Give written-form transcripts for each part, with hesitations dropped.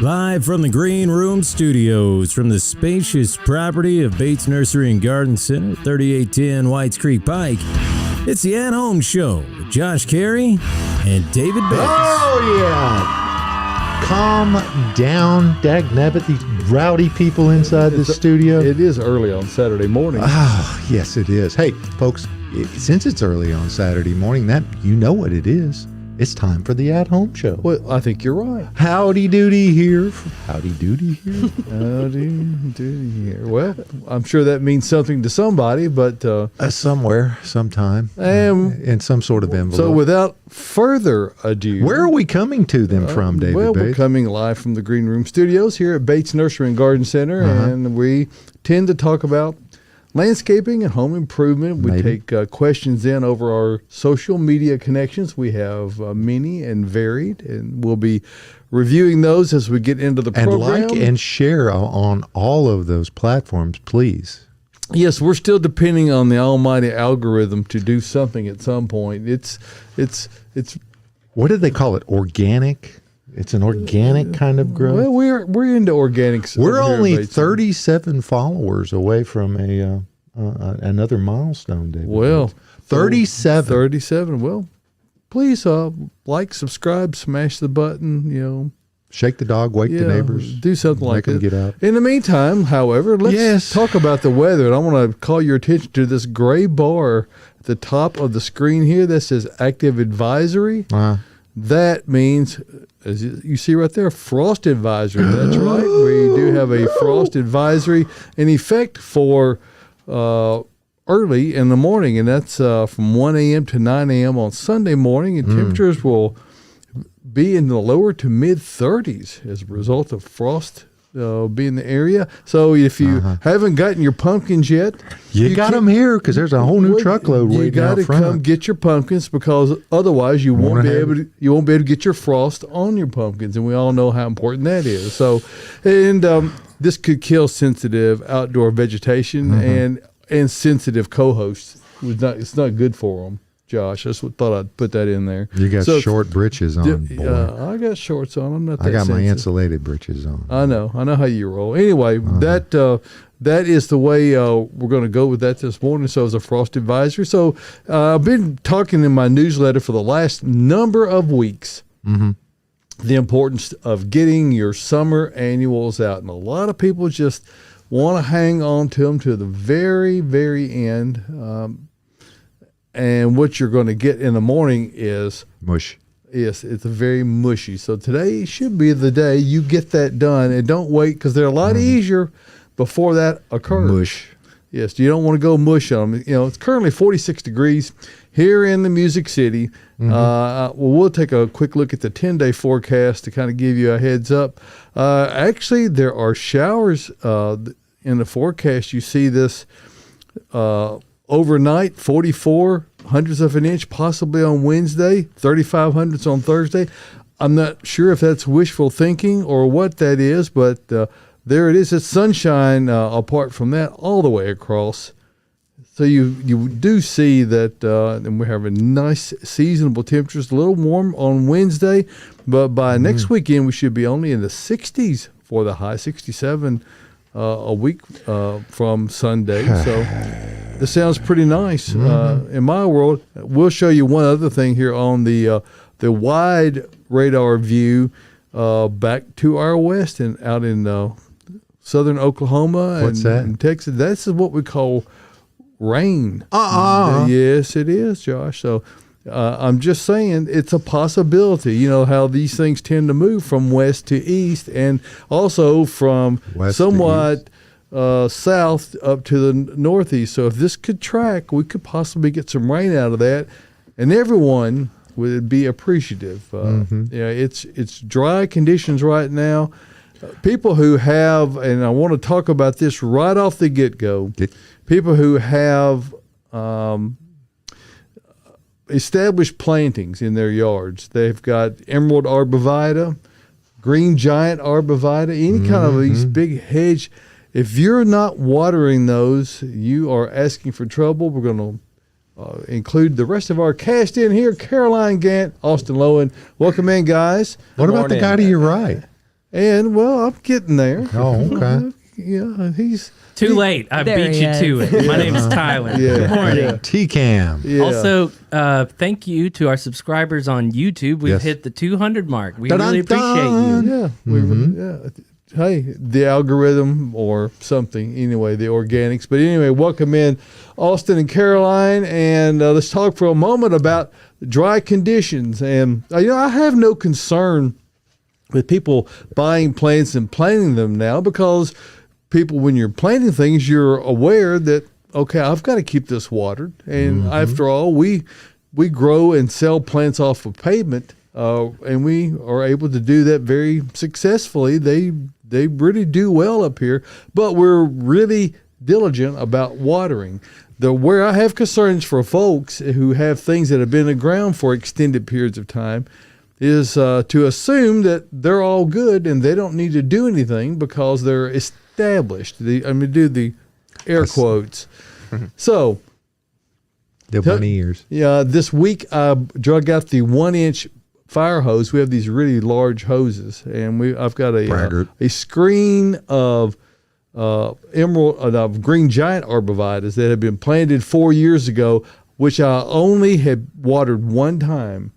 Live from the Green Room Studios from the spacious property of Bates Nursery and Garden Center, 3810 Whites Creek Pike, it's the At Home Show with Josh Cary and David Bates. Oh, yeah. Calm down, dagnabbit, these rowdy people inside the studio. It is early on Saturday morning. Oh, yes, it is. Hey, folks, since it's early on Saturday morning, that you know what it is. It's time for the At Home Show. Well, I think you're right. Howdy doody here. Howdy doody here. Howdy doody here. Well, I'm sure that means something to somebody, but Somewhere, sometime, in some sort of envelope. So without further ado, where are we coming to them from, David Well, Bates? we're coming live from the Green Room Studios here at Bates Nursery and Garden Center, and we tend to talk about landscaping and home improvement. We take questions in over our social media connections. We have many and varied, and we'll be reviewing those as we get into the program. And like and share on all of those platforms, please. Yes, we're still depending on the almighty algorithm to do something at some point. It's What do they call it? Organic? It's an organic kind of growth. Well, we're into organics. We're only 37 followers away from another milestone, David. Well, 37. 37. Well, please like, subscribe, smash the button. Shake the dog, wake the neighbors. Do something like that. Make them get out. In the meantime, however, let's talk about the weather. And I want to call your attention to this gray bar at the top of the screen here that says active advisory. That means, as you see right there, frost advisory. That's right. We do have a frost advisory in effect for early in the morning, and that's from 1 a.m. to 9 a.m. on Sunday morning, and temperatures will be in the lower to mid-30s as a result of frost be in the area. So if you haven't gotten your pumpkins yet, you got them here because there's a whole new truckload waiting out front. You got to come get your pumpkins because otherwise you won't be able to get your frost on your pumpkins, and we all know how important that is. So, and this could kill sensitive outdoor vegetation and sensitive co-hosts. It's not good for them. Josh, I thought I'd put that in there. You got short britches on, boy. I got shorts on. I'm not that I got sensitive. my insulated britches on. I know how you roll. Anyway, that is the way we're going to go with that this morning. So it's a frost advisory. So I've been talking in my newsletter for the last number of weeks the importance of getting your summer annuals out. And a lot of people just want to hang on to them to the very, very end. And what you're going to get in the morning is mush. Yes, it's very mushy. So today should be the day you get that done, and don't wait because they're a lot easier before that occurs. Mush. Yes, you don't want to go mush on them. It's currently 46 degrees here in the Music City. We'll take a quick look at the 10-day forecast to kind of give you a heads up. Actually, there are showers in the forecast. You see this overnight, 44 hundredths of an inch, possibly on Wednesday, 35 hundredths on Thursday. I'm not sure if that's wishful thinking or what that is, but there it is. It's sunshine apart from that all the way across. So you do see that, and we're having nice seasonable temperatures, a little warm on Wednesday, but by next weekend we should be only in the 60s for the high, 67 a week from Sunday. So this sounds pretty nice in my world. We'll show you one other thing here on the wide radar view back to our west and out in southern Oklahoma and Texas. That's what we call rain. Yes, it is, Josh. So I'm just saying it's a possibility. You know how these things tend to move from west to east and also from west somewhat south up to the northeast. So if this could track, we could possibly get some rain out of that, and everyone would be appreciative. It's dry conditions right now. People who have, and I want to talk about this right off the get-go, people who have established plantings in their yards. They've got emerald arborvitae, green giant arborvitae, any kind of these big hedge. If you're not watering those, you are asking for trouble. We're going to include the rest of our cast in here. Caroline Gant, Austin Lowen. Welcome in, guys. What about the guy to your right? And, well, I'm getting there. Oh, okay. Yeah, he's... Too late. I There beat he you to it. My name's Tyler. Yeah. Good morning. Yeah. T-Cam. Yeah. Also, thank you to our subscribers on YouTube. We've Yes. hit the 200 mark. We Dun-dun-dun. really appreciate you. Yeah. Yeah. Hey, the algorithm or something. Anyway, the organics. But anyway, welcome in Austin and Caroline, and let's talk for a moment about dry conditions. And I have no concern with people buying plants and planting them now, because people, when you're planting things, you're aware that, okay, I've got to keep this watered. And after all, we grow and sell plants off of pavement, and we are able to do that very successfully. They really do well up here, but we're really diligent about watering. Where I have concerns for folks who have things that have been in the ground for extended periods of time is to assume that they're all good and they don't need to do anything because they're established. Do the air quotes. So, The bunny ears. yeah, this week I drug out the 1-inch fire hose. We have these really large hoses, and I've got a screen of green giant arborvitaes that had been planted 4 years ago, which I only had watered one time.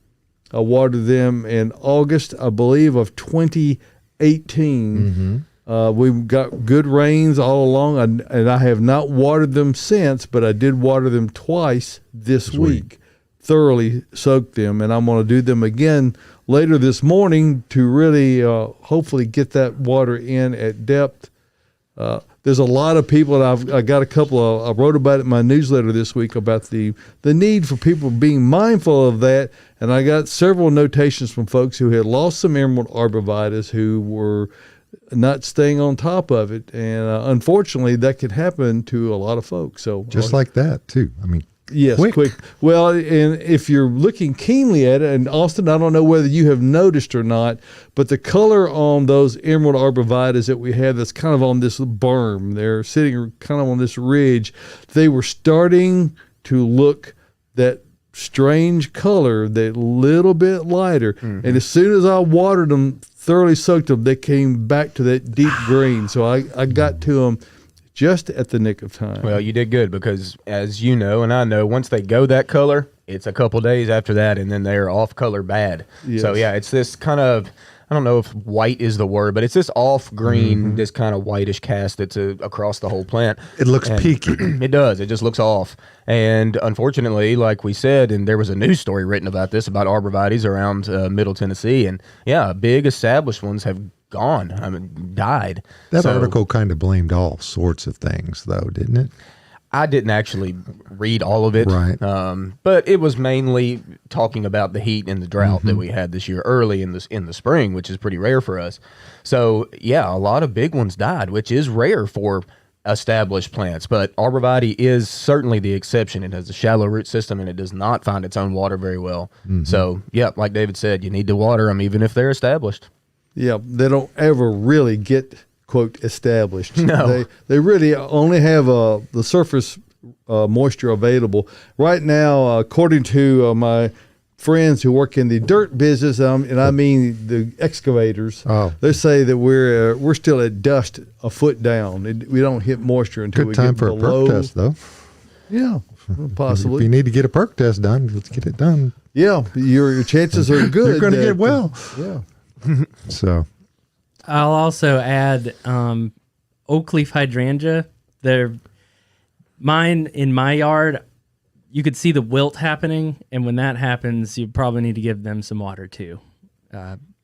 I watered them in August, I believe, of 2018. We've got good rains all along, and I have not watered them since, but I did water them twice this week. Thoroughly soaked them, and I'm going to do them again later this morning to really hopefully get that water in at depth. There's a lot of people, and I got a couple of, I wrote about it in my newsletter this week about the need for people being mindful of that, and I got several notations from folks who had lost some emerald arborvitaes who were not staying on top of it, and unfortunately that could happen to a lot of folks. So Just like that, too. I mean, yes, quick. Well, and if you're looking keenly at it, and Austin, I don't know whether you have noticed or not, but the color on those emerald arborvitaes that we have that's kind of on this berm, they're sitting kind of on this ridge, they were starting to look that strange color, that little bit lighter. And as soon as I watered them, thoroughly soaked them, they came back to that deep green. So I got to them just at the nick of time. Well, you did good, because as you know, and I know, once they go that color, it's a couple days after that, and then they're off color bad. Yes. So yeah, it's this kind of, I don't know if white is the word, but it's this off green, this kind of whitish cast that's across the whole plant. it looks peaky. It does. It just looks off. And unfortunately, like we said, and there was a news story written about this, about arborvitaes around Middle Tennessee, and yeah, big established ones have gone. I mean, died. That article kind of blamed all sorts of things, though, didn't it? I didn't actually read all of it, Right. But it was mainly talking about the heat and the drought that we had this year early in the spring, which is pretty rare for us. So yeah, a lot of big ones died, which is rare for established plants. But arborvitae is certainly the exception. It has a shallow root system, and it does not find its own water very well. So yeah, like David said, you need to water them even if they're established. Yeah, they don't ever really get, quote, established. No. They really only have the surface moisture available. Right now, according to my friends who work in the dirt business, and I mean the excavators, they say that we're still at dust a foot down. We don't hit moisture until we Good time get for a below. perk test, though. Yeah, If possibly. you need to get a perk test done, let's get it done. Yeah, your chances are good. You're going to that- get well. Yeah. So, I'll also add oak leaf hydrangea. Mine in my yard, you could see the wilt happening, and when that happens, you probably need to give them some water too.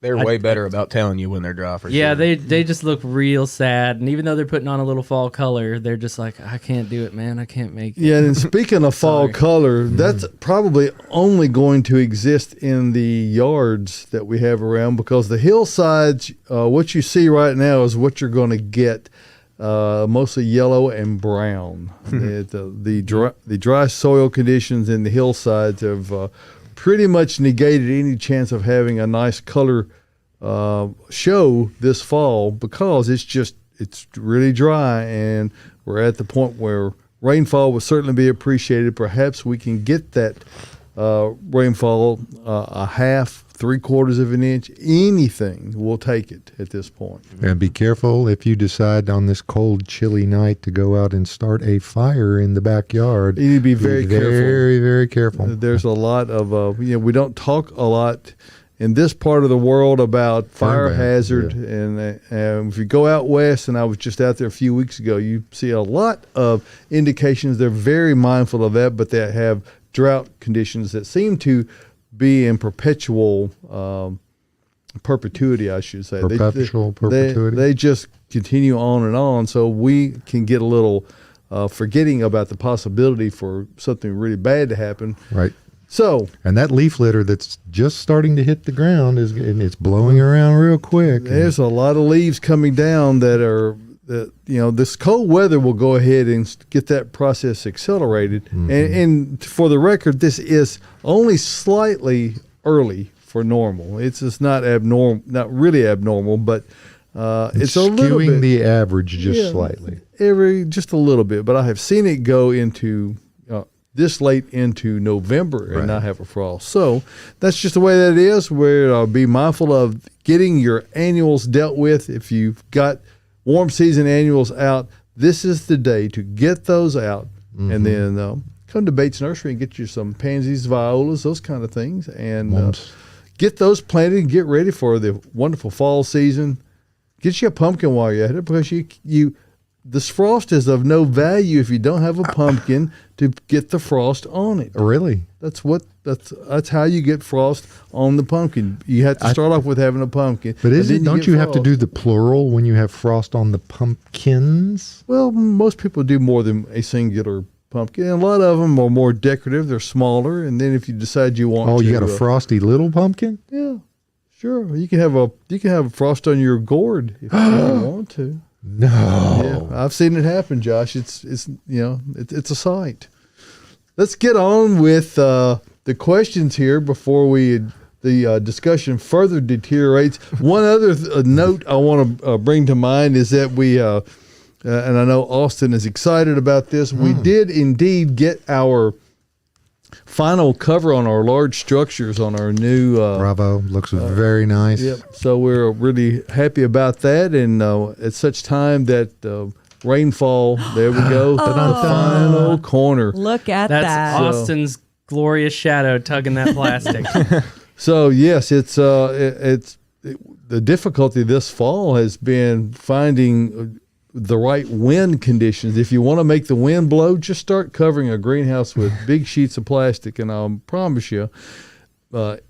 They're way better about telling you when they're dry for Yeah, sure. they just look real sad, and even though they're putting on a little fall color, they're just like, I can't do it, man. I can't make it. Yeah, and speaking of fall Sorry. color, that's probably only going to exist in the yards that we have around, because the hillsides, what you see right now is what you're going to get, mostly yellow and brown. The dry soil conditions in the hillsides have pretty much negated any chance of having a nice color show this fall, because it's really dry, and we're at the point where rainfall will certainly be appreciated. Perhaps we can get that rainfall a half 3/4 of an inch, anything, we'll take it at this point. And be careful if you decide on this cold, chilly night to go out and start a fire in the backyard. You need to be very careful. Very, very careful. There's a lot of, we don't talk a lot in this part of the world about fire ban, hazard. And if you go out west, and I was just out there a few weeks ago, you see a lot of indications. They're very mindful of that, but they have drought conditions that seem to be in perpetual perpetuity, I should say. Perpetual perpetuity. They just continue on and on, so we can get a little forgetting about the possibility for something really bad to happen. Right. So, and that leaf litter that's just starting to hit the ground and it's blowing around real quick. There's a lot of leaves coming down this cold weather will go ahead and get that process accelerated. Mm-hmm. And for the record, this is only slightly early for normal. It's just not abnormal, not really abnormal, but it's a little bit skewing the average just slightly. Just a little bit, but I have seen it go into this late into November and not have a frost. So that's just the way that it is. We'll be mindful of getting your annuals dealt with. If you've got warm season annuals out, this is the day to get those out. Mm-hmm. And then come to Bates Nursery and get you some pansies, violas, those kind of things, and get those planted and get ready for the wonderful fall season. Get you a pumpkin while you're at it, because this frost is of no value if you don't have a pumpkin to get the frost on it. Really? That's how you get frost on the pumpkin. You have to start off with having a pumpkin. But don't you have to do the plural when you have frost on the pumpkins? Well, most people do more than a singular pumpkin. And a lot of them are more decorative. They're smaller. And then if you decide you want to... you got a frosty little pumpkin? Yeah, sure. You can have frost on your gourd if you want to. No, yeah, I've seen it happen, Josh. It's a sight. Let's get on with the questions here before the discussion further deteriorates. One other note I want to bring to mind is that we and I know Austin is excited about this. We did indeed get our final cover on our large structures on our new Bravo. Looks very nice. Yep. So we're really happy about that, and at such time that rainfall, there we go, the final corner. Look at That's that. Austin's glorious shadow tugging that plastic. So yes, it's the difficulty this fall has been finding the right wind conditions. If you want to make the wind blow, just start covering a greenhouse with big sheets of plastic, and I'll promise you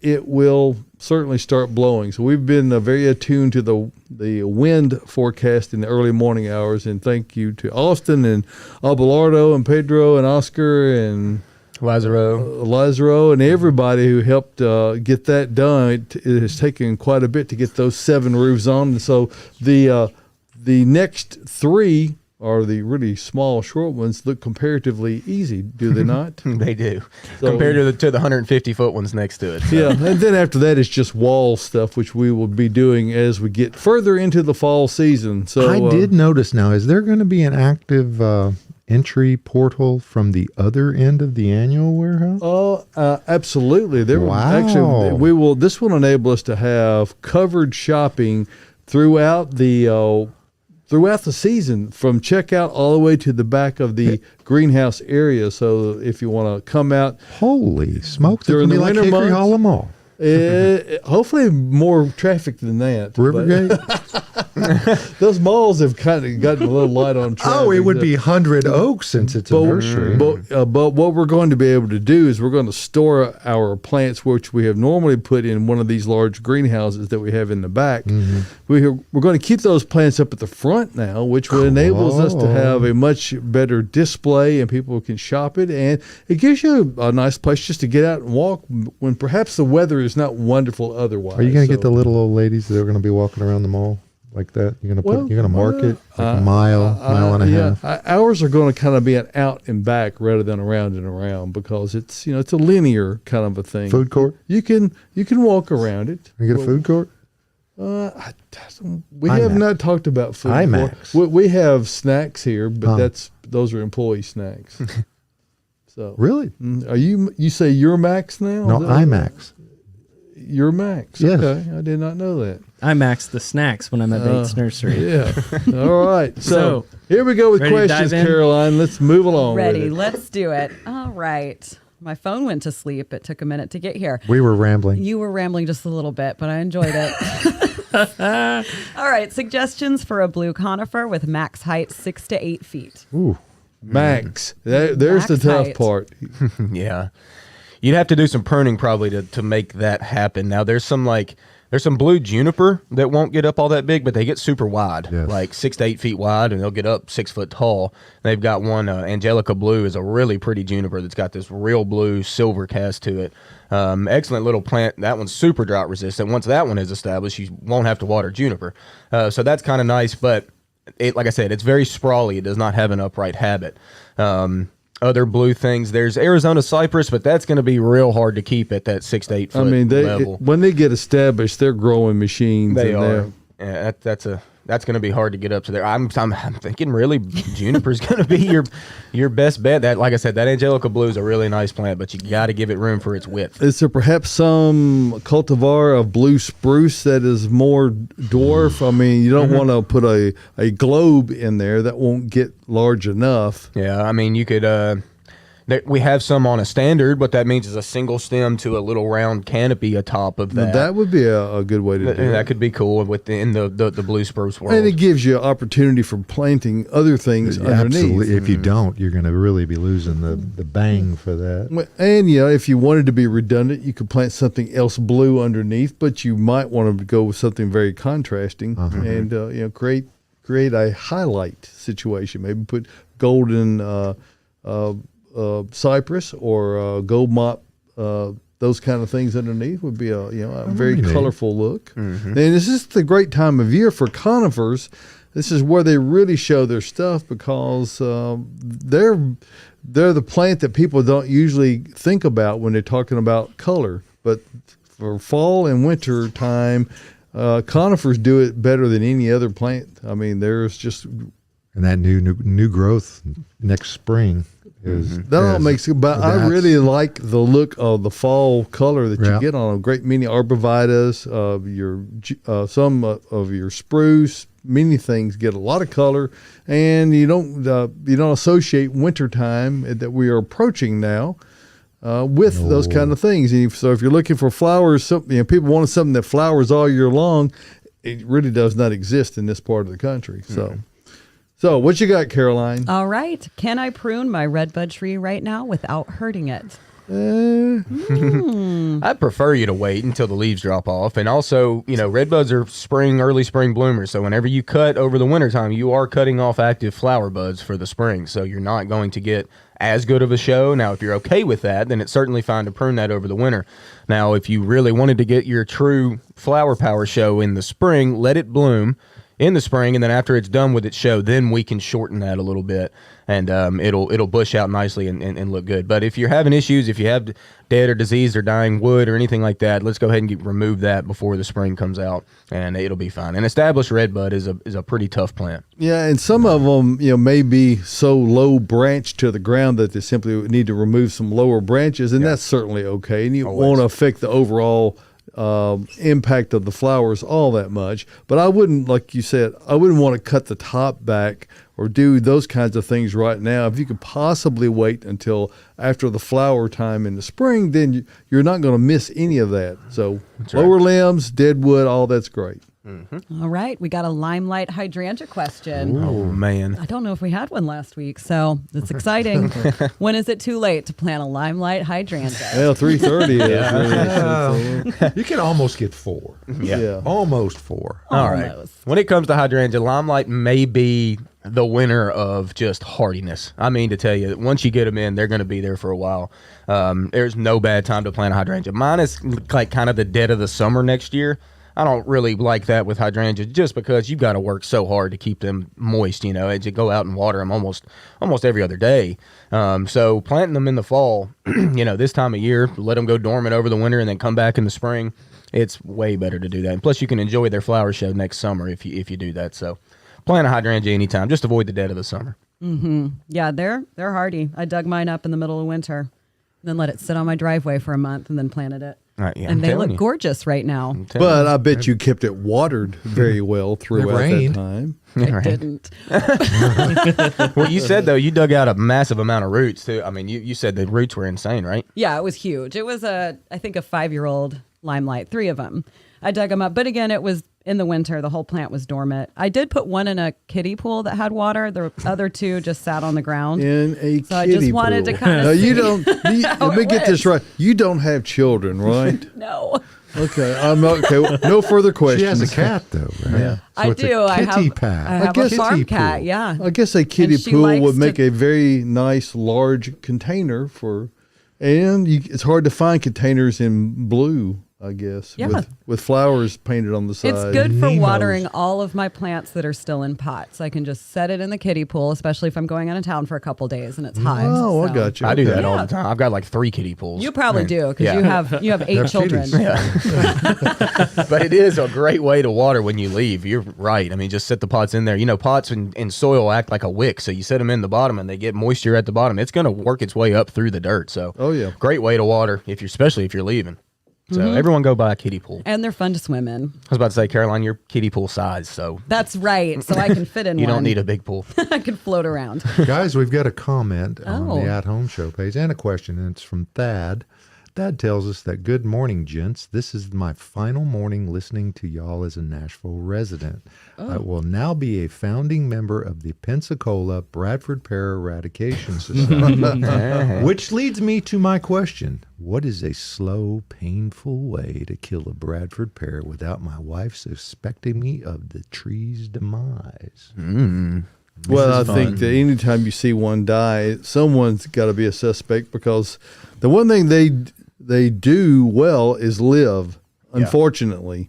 it will certainly start blowing. So we've been very attuned to the wind forecast in the early morning hours, and thank you to Austin and Abelardo and Pedro and Oscar and Lazaro and everybody who helped get that done. It has taken quite a bit to get those 7 roofs on, and so the next 3 are the really small, short ones. Look comparatively easy, do they not? They do, compared to the 150-foot ones next to it. So. Yeah, and then after that, it's just wall stuff, which we will be doing as we get further into the fall season. So I did notice now, is there going to be an active entry portal from the other end of the annual warehouse? Oh, absolutely. Wow. Actually, this will enable us to have covered shopping throughout the season, from checkout all the way to the back of the greenhouse area. So if you want to come out, holy smokes, during it's the like winter Hickory months, Hollow Mall. Hopefully more traffic than that. Rivergate? Those malls have kind of gotten a little light on traffic. Oh, it would be 100 Oaks since it's a nursery. But what we're going to be able to do is we're going to store our plants, which we have normally put in one of these large greenhouses that we have in the back. Mm-hmm. We're going to keep those plants up at the front now, which enables us to have a much better display, and people can shop it. And it gives you a nice place just to get out and walk when perhaps the weather is not wonderful otherwise. Are you going to get the little old ladies that are going to be walking around the mall like that? You're going to mark it like a mile and a half? Ours are going to kind of be an out and back rather than around and around, because it's it's a linear kind of a thing. Food court? You can walk around it. You get a food court? We have not talked about food IMAX. court. We have snacks here, but those are employee snacks. So really? Are you say you're Max now? No, IMAX. You're Max. Yes. Okay, I did not know that. I max the snacks when I'm at Bates Nursery. Yeah. All right. So, So, here we go with ready to questions, dive in? Caroline. Let's move along. Ready. With it. Let's do it. All right. My phone went to sleep. It took a minute to get here. We were rambling. You were rambling just a little bit, but I enjoyed it. All right. Suggestions for a blue conifer with max height 6 to 8 feet. Ooh. Max. There's the Max tough height. part. Yeah. You'd have to do some pruning probably to make that happen. Now there's some blue juniper that won't get up all that big, but they get super wide, Yes. like 6 to 8 feet wide, and they'll get up 6 foot tall. They've got one, Angelica Blue is a really pretty juniper that's got this real blue silver cast to it. Excellent little plant. That one's super drought resistant. Once that one is established, you won't have to water juniper. So that's kind of nice, but like I said, it's very sprawly. It does not have an upright habit. Other blue things, there's Arizona cypress, but that's going to be real hard to keep at that 6 to 8 foot I mean, level. when they get established, they're growing machines. They and are. Yeah, that's going to be hard to get up to there. I'm thinking really juniper's going to be your best bet. That, like I said, that Angelica Blue is a really nice plant, but you got to give it room for its width. Is there perhaps some cultivar of blue spruce that is more dwarf? I mean, you don't want to put a globe in there that won't get large enough. Yeah, I mean, you could. We have some on a standard, but that means it's a single stem to a little round canopy atop of that. That would be a good way to do it. That could be cool within the blue spruce world. And it gives you opportunity for planting other things underneath. Absolutely. If you don't, you're going to really be losing the bang for that. And, if you wanted to be redundant, you could plant something else blue underneath, but you might want to go with something very contrasting and, create a highlight situation. Maybe put golden cypress or gold mop, those kind of things underneath would be a very colorful look. And this is the great time of year for conifers. This is where they really show their stuff because they're the plant that people don't usually think about when they're talking about color. But for fall and winter time, conifers do it better than any other plant. I mean, there's just And that new growth next spring is that all makes it. But I really like the look of the fall color that you get on a great many arborvitaes, some of your spruce. Many things get a lot of color, and you don't associate wintertime that we are approaching now with those kind of things. And so if you're looking for flowers, people want something that flowers all year long. It really does not exist in this part of the country. So what you got, Caroline? All right. Can I prune my redbud tree right now without hurting it? I'd prefer you to wait until the leaves drop off. And also, redbuds are early spring bloomers. So whenever you cut over the wintertime, you are cutting off active flower buds for the spring. So you're not going to get as good of a show. Now, if you're okay with that, then it's certainly fine to prune that over the winter. Now, if you really wanted to get your true flower power show in the spring, let it bloom in the spring, and then after it's done with its show, then we can shorten that a little bit, and it'll bush out nicely and look good. But if you're having issues, if you have dead or diseased or dying wood or anything like that, let's go ahead and remove that before the spring comes out, and it'll be fine. An established redbud is a pretty tough plant. Yeah, and some of them, may be so low branched to the ground that they simply need to remove some lower branches, and that's certainly okay. And you won't affect the overall impact of the flowers all that much. But I wouldn't, like you said, I wouldn't want to cut the top back or do those kinds of things right now. If you could possibly wait until after the flower time in the spring, then you're not going to miss any of that. So lower limbs, dead wood, all that's great. All right. We got a limelight hydrangea question. Oh, man. I don't know if we had one last week, so it's exciting. When is it too late to plant a limelight hydrangea? Well, 3:30 is. You can almost get 4. Yeah. Almost 4. All right. When it comes to hydrangea, limelight may be the winner of just hardiness. I mean to tell you, once you get them in, they're going to be there for a while. There's no bad time to plant a hydrangea. Mine is like kind of the dead of the summer next year. I don't really like that with hydrangeas just because you've got to work so hard to keep them moist, as you go out and water them almost every other day. So planting them in the fall, this time of year, let them go dormant over the winter and then come back in the spring. It's way better to do that. And plus you can enjoy their flower show next summer if you do that. So plant a hydrangea anytime. Just avoid the dead of the summer. Mm-hmm. Yeah, they're hardy. I dug mine up in the middle of winter, then let it sit on my driveway for a month and then planted it. Yeah, and I'm they telling look you. gorgeous right now. I'm telling But I bet you kept it watered very well throughout that rained. time. I didn't. you. Well, you said though you dug out a massive amount of roots too. I mean, you said the roots were insane, right? Yeah, it was huge. It was I think a 5-year-old limelight, 3 of them. I dug them up, but again, it was in the winter. The whole plant was dormant. I did put one in a kiddie pool that had water. The other 2 just sat on the ground. In a So I kiddie just wanted pool. to kinda Now, you see don't. how Let me it get this went. right. You don't have children, right? No, Okay, I'm not. Okay, no further questions. She has a cat though, right? Yeah. So I it's a do. I kitty have. pad. I have guess- a farm Kitty cat. pool. Yeah. I guess a kiddie she pool likes would make to- a very nice large container for, and it's hard to find containers in blue. I guess Yeah. with flowers painted on the side. It's good for Nemos. watering all of my plants that are still in pots. I can just set it in the kiddie pool, especially if I'm going out of town for a couple days and it's hot. Oh, I So- got you. I do Okay. that all Yeah. the time. I've got like 3 kiddie pools. You probably And- do because yeah. you have 8 children. kitties. But it is a great way to water when you leave. You're right. I mean, just set the pots in there. You know, pots and soil act like a wick. So you set them in the bottom and they get moisture at the bottom. It's going to work its way up through the dirt. So, Oh, yeah. great way to water especially if you're leaving. So everyone go buy a kiddie pool. And they're fun to swim in. I was about to say, Caroline, you're kiddie pool size, so That's right. So I can fit in you one. don't need a big pool. I can float around. Guys, we've got a comment on Oh. the At Home Show page and a question, and it's from Thad. Thad tells us that, good morning, gents. This is my final morning listening to y'all as a Nashville resident. I will now be a founding member of the Pensacola Bradford Pear Eradication Society. Which leads me to my question. What is a slow, painful way to kill a Bradford pear without my wife suspecting me of the tree's demise? Well, I is think fun. that anytime you see one die, someone's got to be a suspect because the one thing they do well is live. Unfortunately,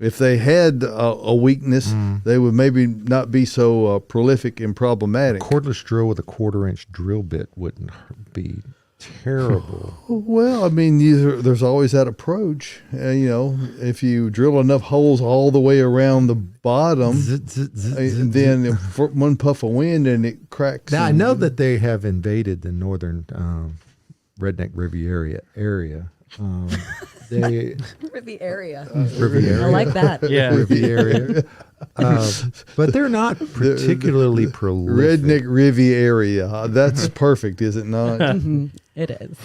if they had a weakness, they would maybe not be so prolific and problematic. Cordless drill with a 1/4-inch drill bit wouldn't be terrible. Well, I mean, there's always that approach. You know, if you drill enough holes all the way around the bottom, and then if one puff of wind and it cracks. Now I and- know that they have invaded the northern redneck Riviera area. They The area. Riviera. I like that. Yeah. Riviera. But they're not particularly prolific. Redneck Rivy area. That's perfect, is it not? It is.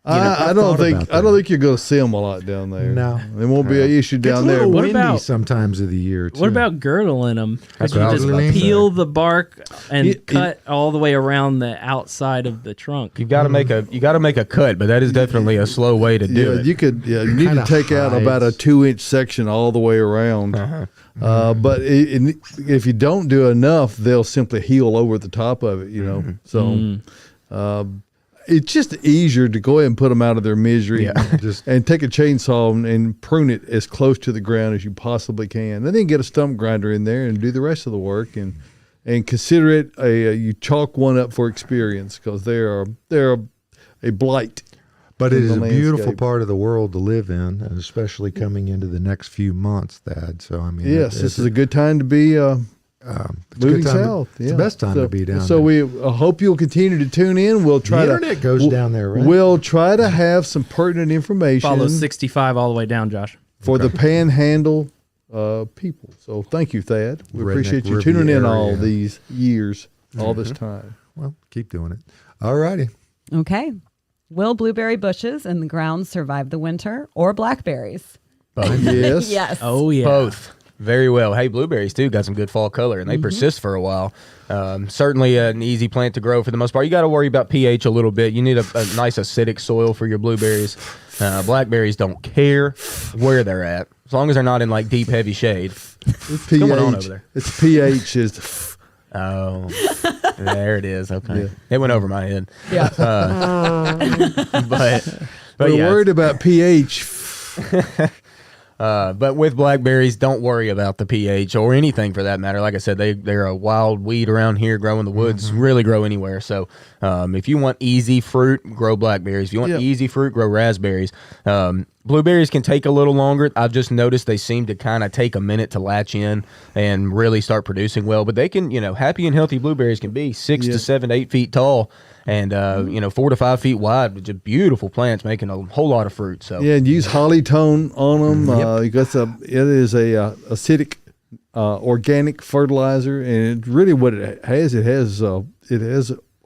I I've don't thought about think that. you're going to see them a lot down there. No. There won't be an issue It's a down there. little What windy about- sometimes of the year too. What about girdling them? That's You what I was just about to peel the bark and It- cut all the way around the outside of the trunk. You got to make a cut, but that is definitely a slow way to do Yeah, it. you could. Yeah, you need to Kinda take out about a hides. 2-inch section all the way around. But if you don't do enough, they'll simply heal over the top of it. You know, so it's just easier to go ahead and put them out of their misery. Yeah. And take a chainsaw and prune it as close to the ground as you possibly can, and then get a stump grinder in there and do the rest of the work and consider it you chalk one up for experience because they're a blight. But it in is the a beautiful landscape. part of the world to live in, and especially coming into the next few months, Thad. So I mean, Yes, this is a good time to be it's a good moving time to- south. It's the best time to be down So there. we hope you'll continue to tune in. We'll try The to internet goes down there, right? We'll try to have some pertinent information Follow 65 all the way down, Josh. for the Panhandle people. So thank you, Thad. We Redneck appreciate you Riviera. tuning in all these years, all this time. Well, keep doing it. All righty. Okay. Will blueberry bushes in the ground survive the winter or blackberries? Yes. Yes. Oh, yeah. Both. Very well. Hey, blueberries too got some good fall color, and they persist for a while. Certainly an easy plant to grow for the most part. You got to worry about pH a little bit. You need a nice acidic soil for your blueberries. Blackberries don't care where they're at, as long as they're not in like deep, heavy shade. It's going on over there? It's pH is. Oh, there it is. Okay, it went over my head. Yeah. But We're yeah, worried about pH. but with blackberries, don't worry about the pH or anything for that matter. Like I said, they're a wild weed around here, grow in the woods, really grow anywhere. So if you want easy fruit, grow blackberries. If you want Yeah. easy fruit, grow raspberries. Blueberries can take a little longer. I've just noticed they seem to kind of take a minute to latch in and really start producing well. But they can, happy and healthy blueberries can be 6 to 7 to 8 feet tall and, 4 to 5 feet wide. Just beautiful plants making a whole lot of fruit. So yeah, and use holly tone on them. It is a acidic organic fertilizer, and really what it has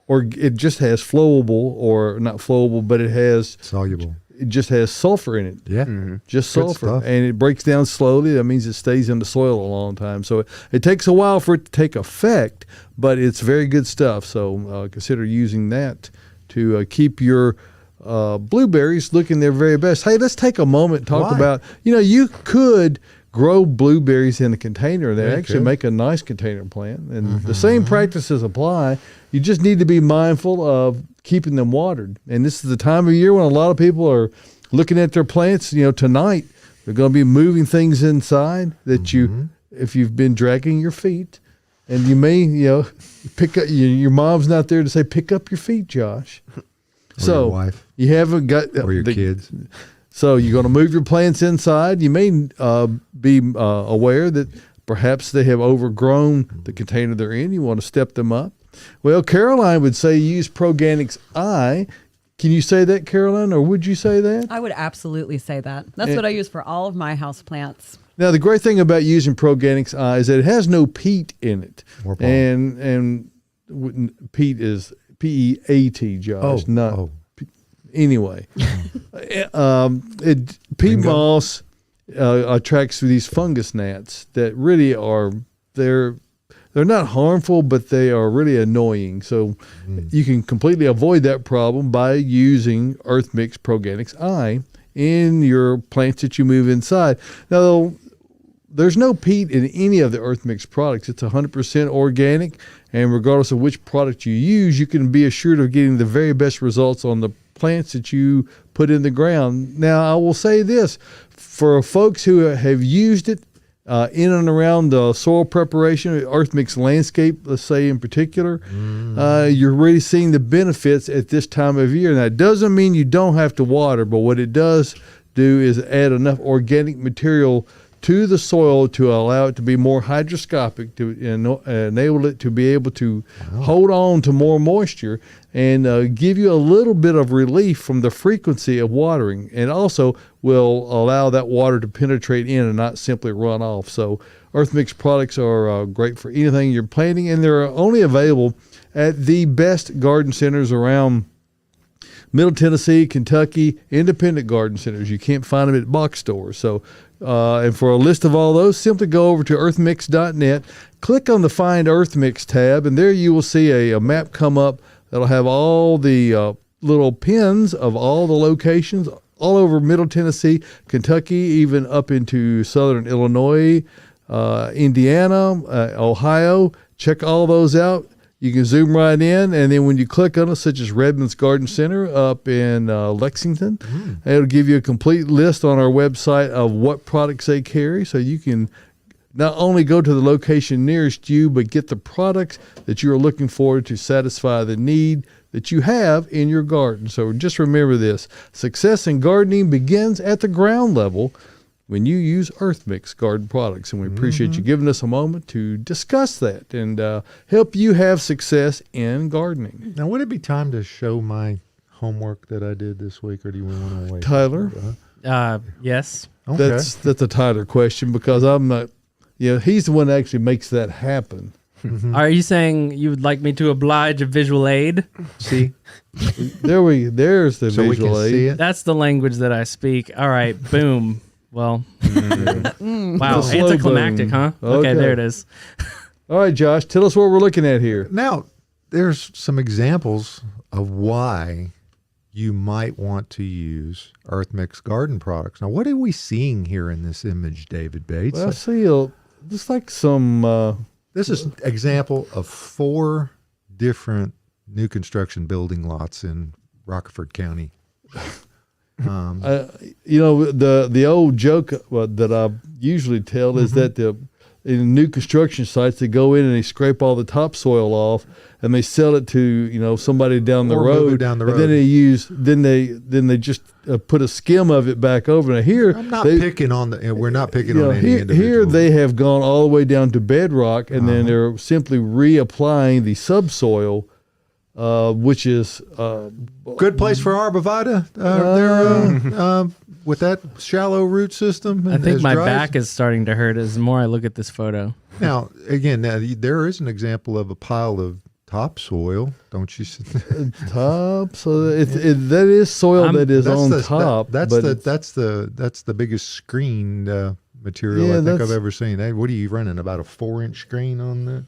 or it just has flowable, or not flowable, but it has Soluble. It just has sulfur in it. Yeah. Just Good sulfur. stuff. And it breaks down slowly. That means it stays in the soil a long time. So it takes a while for it to take effect, but it's very good stuff. So consider using that to keep your blueberries looking their very best. Hey, let's take a moment and talk Why? about, you could grow blueberries in a container. They actually could. make a nice container plant. And the same practices apply. You just need to be mindful of keeping them watered. And this is the time of year when a lot of people are looking at their plants. Tonight they're going to be moving things inside that if you've been dragging your feet, and you may, pick up, your mom's not there to say, pick up your feet, Josh. Or your wife. You haven't got, Or your kids. So you're going to move your plants inside. You may be aware that perhaps they have overgrown the container they're in. You want to step them up. Well, Caroline would say use Proganics I. Can you say that, Caroline, or would you say that? I would absolutely say that. That's what I use for all of my house plants. Now, the great thing about using Proganics I is that it has no peat in it. Or pollen. And peat is P-E-A-T, Josh, not anyway. Peat moss attracts these fungus gnats that really are they're not harmful, but they are really annoying. So you can completely avoid that problem by using Earth Mix Proganics I in your plants that you move inside. Now, there's no peat in any of the Earth Mix products. It's 100% organic, and regardless of which product you use, you can be assured of getting the very best results on the plants that you put in the ground. Now, I will say this, for folks who have used it in and around the soil preparation, Earth Mix Landscape, let's say in particular, you're really seeing the benefits at this time of year. Now, it doesn't mean you don't have to water, but what it does do is add enough organic material to the soil to allow it to be more hydroscopic, to enable it to be able to hold on to more moisture and give you a little bit of relief from the frequency of watering, and also will allow that water to penetrate in and not simply run off. So Earth Mix products are great for anything you're planting, and they're only available at the best garden centers around Middle Tennessee, Kentucky, independent garden centers. You can't find them at box stores. So, and for a list of all those, simply go over to earthmix.net, click on the Find Earth Mix tab, and there you will see a map come up that'll have all the little pins of all the locations all over Middle Tennessee, Kentucky, even up into southern Illinois, Indiana, Ohio. Check all those out. You can zoom right in, and then when you click on it, such as Redmond's Garden Center up in Lexington, it'll give you a complete list on our website of what products they carry, so you can not only go to the location nearest you, but get the products that you are looking for to satisfy the need that you have in your garden. So just remember this, success in gardening begins at the ground level when you use Earth Mix garden products. And we appreciate you giving us a moment to discuss that and help you have success in gardening. Now, would it be time to show my homework that I did this week, or do you want to wait? Tyler? Yes. Okay. That's a Tyler question, because I'm not, he's the one that actually makes that happen. Are you saying you would like me to oblige a visual aid? See? There's the So we visual can aid. see it? That's the language that I speak. All right, boom. Well, wow, It's a slow anticlimactic, boom. huh? Okay, there it is. All right, Josh, tell us what we're looking at here. Now, there's some examples of why you might want to use Earth Mix garden products. Now, what are we seeing here in this image, David Bates? Well, I see just like some... This is an example of 4 different new construction building lots in Rockefeller County. the old joke that I usually tell is that in new construction sites, they go in and they scrape all the topsoil off, and they sell it to somebody down the Or move it road. down the And road. then they just put a skim of it back over. Now here, I'm not picking on we're not picking on any here individual. they have gone all the way down to bedrock, and then they're simply reapplying the subsoil, which is Good place for arborvitae. There, with that shallow root system. I and think as my dry as- back is starting to hurt as the more I look at this photo. Now, again, there is an example of a pile of topsoil, don't you? top. So that is soil that is That's on the- top. That's but that's the biggest screened material Yeah, I think I've that's- ever seen. What are you running? About a 4-inch screen on that?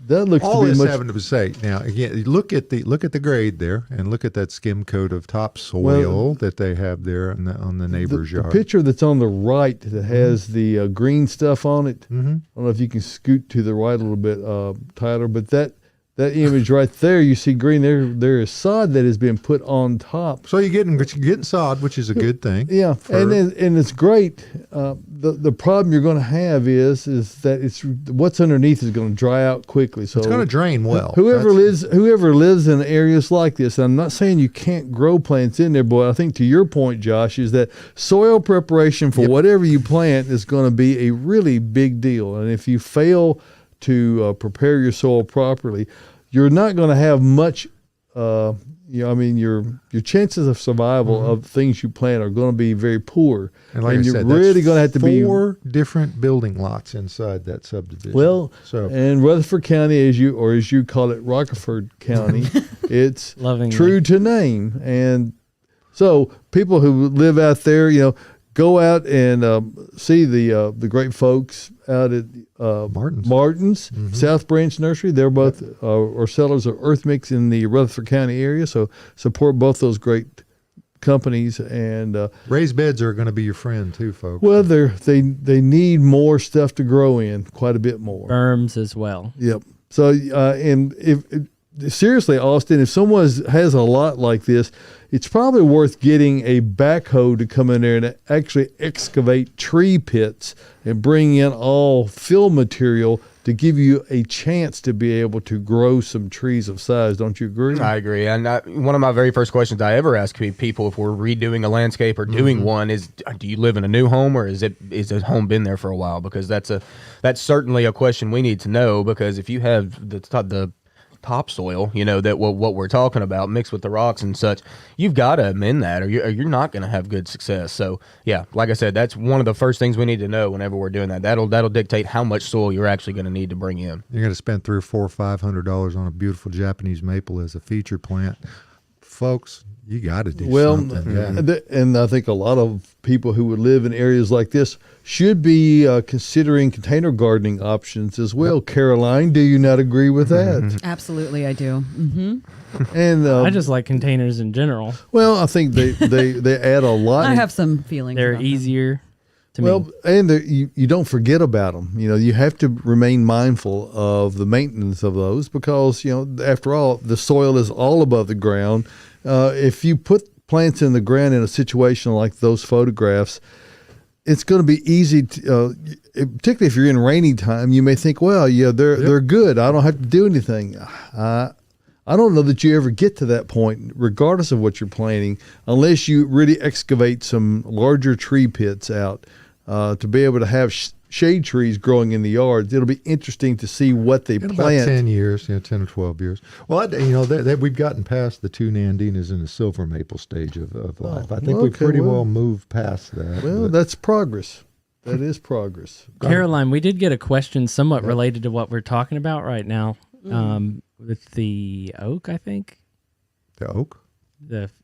that looks All to be this much. having to say now again, look at the grade there, and look at that skim coat of topsoil that they have there on the neighbor's The yard. picture that's on the right that has the green stuff on it. I don't know if you can scoot to the right a little bit, Tyler, but that image right there, you see green. There is sod that has been put on top. So you're getting sod, which is a good thing. Yeah, for- and it's great. The problem you're going to have is that it's what's underneath is going to dry out quickly. So It's going to drain well. Whoever That's- lives in areas like this, I'm not saying you can't grow plants in there, but I think to your point, Josh, is that soil preparation for whatever you plant is going to be a really big deal. And if you fail to prepare your soil properly, you're not going to have much. Your chances of survival of things you plant are going to be very poor, And like I you're said, really that's going to have to be 4 different building lots inside that subdivision. well. so And Rutherford County, as you call it, Rockford County, it's Lovingly. true to name. And so people who live out there, go out and see the great folks out at Martin's South Branch Nursery. They're both are sellers of earth mix in the Rutherford County area. So support both those great companies. And raised beds are going to be your friend too, folks. well, they need more stuff to grow in, quite a bit more. Berms as well. Yep. So, and if seriously, Austin, if someone has a lot like this, it's probably worth getting a backhoe to come in there and actually excavate tree pits and bring in all fill material to give you a chance to be able to grow some trees of size. Don't you agree? I agree. And one of my very first questions I ever ask people if we're redoing a landscape or doing one is, do you live in a new home, or is the home been there for a while? Because that's certainly a question we need to know, because if you have the topsoil, that what we're talking about mixed with the rocks and such, you've got to amend that, or you're not going to have good success. So yeah, like I said, that's one of the first things we need to know whenever we're doing that. That'll dictate how much soil you're actually going to need to bring in. You're going to spend $300 or $500 on a beautiful Japanese maple as a feature plant, folks. You got to do something. Yeah. And I think a lot of people who would live in areas like this should be considering container gardening options as well. Caroline, do you not agree with that? Absolutely, I do. And I just like containers in general. well, I think they add a lot. I have some feelings. They're about them. easier to me. Well, and you don't forget about them. You have to remain mindful of the maintenance of those, because after all, the soil is all above the ground. If you put plants in the ground in a situation like those photographs, it's going to be easy to, particularly if you're in rainy time, you may think, well, yeah, they're good. I don't have to do anything. I don't know that you ever get to that point, regardless of what you're planting, unless you really excavate some larger tree pits out to be able to have shade trees growing in the yards. It'll be interesting to see what they In about plant. 10 years, 10 or 12 years. Well, we've gotten past the 2 Nandinas in the silver maple stage of life. I think we've okay, pretty well- well moved past that. Well, but- that's progress. That is progress. Caroline, we did get a question somewhat related to what we're talking about right now, with the oak, I think. the oak.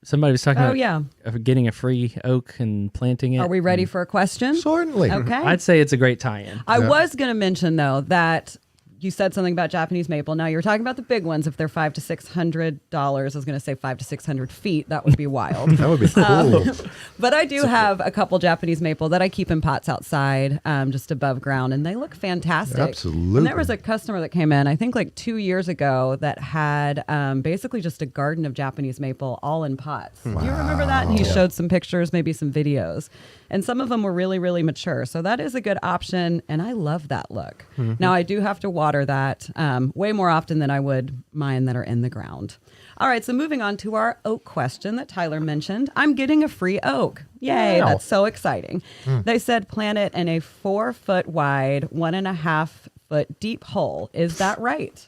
Somebody was talking Oh, about yeah. getting a free oak and planting it. Are we ready for a question? Certainly. Okay. I'd say it's a great tie-in. I was going to mention, though, that you said something about Japanese maple. Now, you're talking about the big ones. If they're $500 to $600, I was going to say 500 to 600 feet. That would be wild. That would be cool. But I do have a couple Japanese maple that I keep in pots outside, just above ground, and they look fantastic. Absolutely. And there was a customer that came in, I think like 2 years ago, that had basically just a garden of Japanese maple all in pots. Do you remember that? And he showed some pictures, maybe some videos. And some of them were really, really mature. So that is a good option. And I love that look. Now, I do have to water that way more often than I would mine that are in the ground. All right, so moving on to our oak question that Tyler mentioned. I'm getting a free oak. Yay, Wow. that's so exciting. They said plant it in a 4 foot wide, 1.5 foot deep hole. Is that right?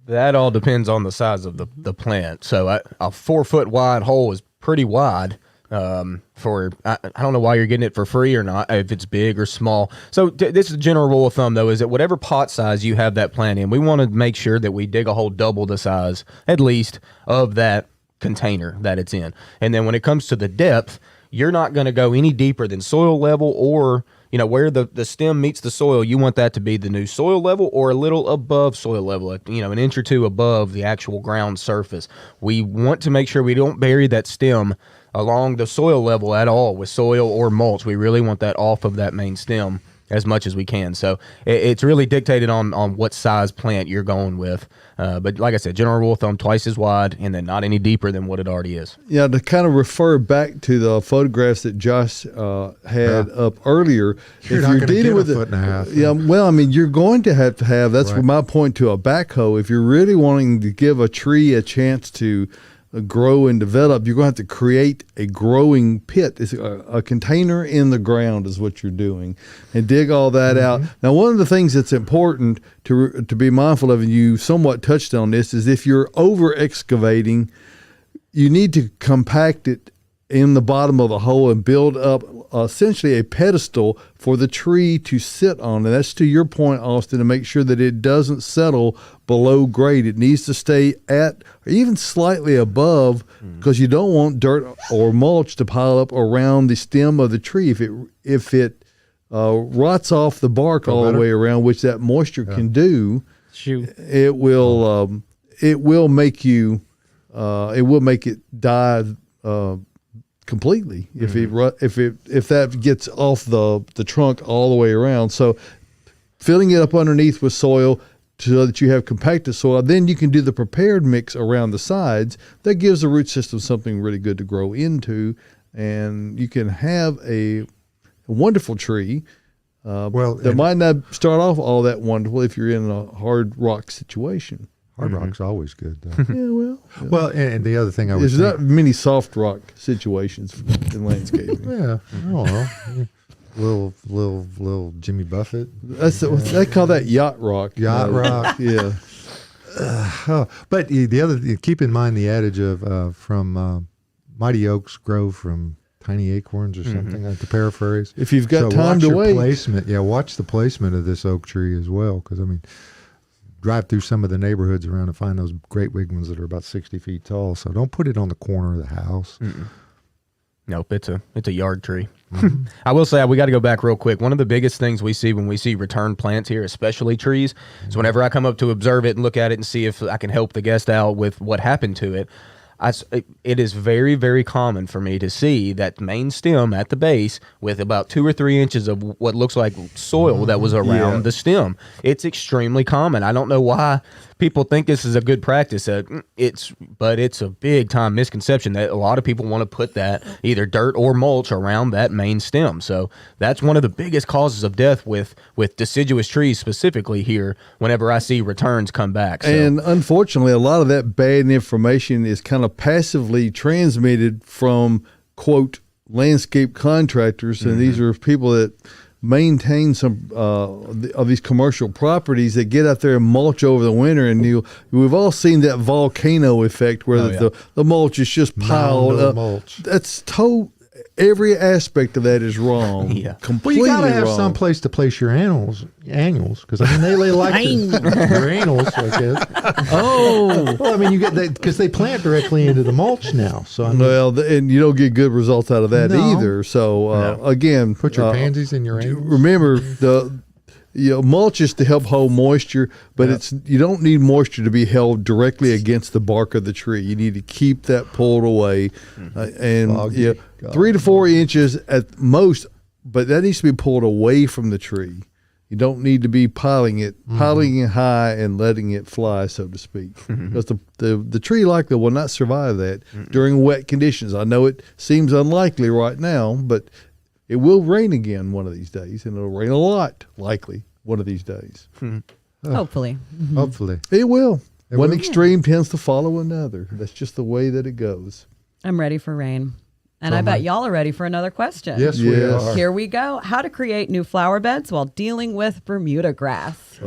That all depends on the size of the plant. So a 4 foot wide hole is pretty wide. I don't know why you're getting it for free or not, if it's big or small. So this is a general rule of thumb, though, is that whatever pot size you have that plant in, we want to make sure that we dig a hole double the size, at least, of that container that it's in. And then when it comes to the depth, you're not going to go any deeper than soil level, or where the stem meets the soil. You want that to be the new soil level or a little above soil level, an inch or two above the actual ground surface. We want to make sure we don't bury that stem along the soil level at all with soil or mulch. We really want that off of that main stem as much as we can. So it's really dictated on what size plant you're going with. But like I said, general rule of thumb, twice as wide, and then not any deeper than what it already is. Yeah, to kind of refer back to the photographs that Josh had up earlier, You're not gonna get a foot and a half. Yeah, well, I mean, you're going to have that's Right. my point to a backhoe. If you're really wanting to give a tree a chance to grow and develop, you're going to have to create a growing pit. It's a container in the ground is what you're doing, and dig all that out. Now, one of the things that's important to be mindful of, and you somewhat touched on this, is if you're over excavating, you need to compact it in the bottom of the hole and build up essentially a pedestal for the tree to sit on. And that's to your point, Austin, to make sure that it doesn't settle below grade. It needs to stay at or even slightly above, because you don't want dirt or mulch to pile up around the stem of the tree. If it rots off the bark all the way around, which that moisture can do, it will make it die completely if that gets off the trunk all the way around. So filling it up underneath with soil so that you have compacted soil, then you can do the prepared mix around the sides. That gives the root system something really good to grow into, and you can have a wonderful tree. That might not start off all that wonderful if you're in a hard rock situation. Hard rock's always good, though. Yeah, Well, and the other thing I would there's not many soft rock situations in landscaping. yeah, I don't know. Little Jimmy Buffett. They call that yacht rock. Yacht rock. Yeah. But the other, keep in mind the adage of from mighty oaks grow from tiny acorns or something, to paraphrase. If you've got time watch to your wait. placement. Yeah, watch the placement of this oak tree as well, because drive through some of the neighborhoods around and find those great big ones that are about 60 feet tall. So don't put it on the corner of the house. Nope, it's a yard tree. I will say, we got to go back real quick. One of the biggest things we see when we see return plants here, especially trees, is whenever I come up to observe it and look at it and see if I can help the guest out with what happened to it, it is very, very common for me to see that main stem at the base with about 2 or 3 inches of what looks like soil that was around the stem. It's extremely common. I don't know why people think this is a good practice. But it's a big time misconception that a lot of people want to put that either dirt or mulch around that main stem. So that's one of the biggest causes of death with deciduous trees specifically here whenever I see returns come back. So. And unfortunately, a lot of that bad information is kind of passively transmitted from, quote, landscape contractors. And these are people that maintain some of these commercial properties that get out there and mulch over the winter. And we've all seen that volcano effect where the mulch is just piled up. Mulch. That's every aspect of that is wrong. Yeah. Completely Well, you got to have wrong. some place to place your annuals, because they like your annuals, I guess. Oh, Well, you get that because they plant directly into the mulch now. So well, and you don't get good results out of that No. either. So again, put your pansies in your annuals. remember mulch is to help hold moisture, but you don't need moisture to be held directly against the bark of the tree. You need to keep that pulled away, and 3 to 4 inches at most, but that needs to be pulled away from the tree. You don't need to be piling it high and letting it fly, so to speak, because the tree likely will not survive that during wet conditions. I know it seems unlikely right now, but it will rain again one of these days, and it'll rain a lot, likely, one of these days. Hopefully. Hopefully. It will. It One will? extreme tends to follow another. That's just the way that it goes. I'm ready for rain. And So I am bet I. y'all are ready for another question. Yes, we Yes. are. Here we go. How to create new flower beds while dealing with Bermuda grass.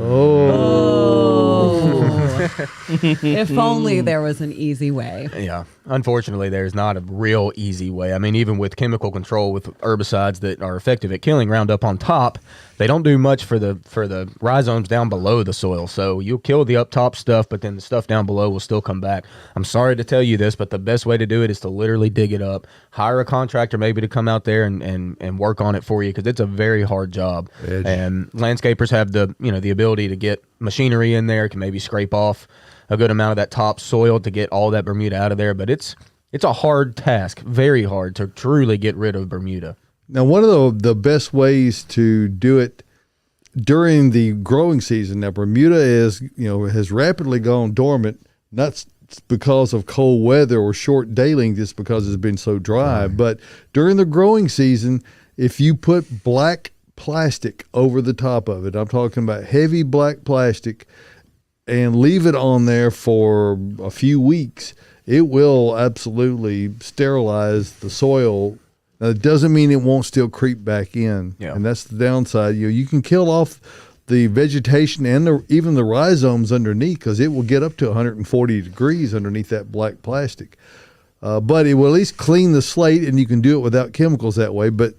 If only there was an easy way. Yeah. Unfortunately, there's not a real easy way. I mean, even with chemical control with herbicides that are effective at killing Roundup on top, they don't do much for the rhizomes down below the soil. So you'll kill the up top stuff, but then the stuff down below will still come back. I'm sorry to tell you this, but the best way to do it is to literally dig it up. Hire a contractor maybe to come out there and work on it for you, because it's a very hard job. Edge. And landscapers have the ability to get machinery in there, can maybe scrape off a good amount of that top soil to get all that Bermuda out of there. But it's a hard task, very hard to truly get rid of Bermuda. Now, one of the best ways to do it during the growing season. Now, Bermuda has rapidly gone dormant, not because of cold weather or short daling, just because it's been so dry. But during the growing season, if you put black plastic over the top of it, I'm talking about heavy black plastic, and leave it on there for a few weeks, it will absolutely sterilize the soil. Now, it doesn't mean it won't still creep back in, Yeah. and that's the downside. You can kill off the vegetation and even the rhizomes underneath, because it will get up to 140 degrees underneath that black plastic. But it will at least clean the slate, and you can do it without chemicals that way. But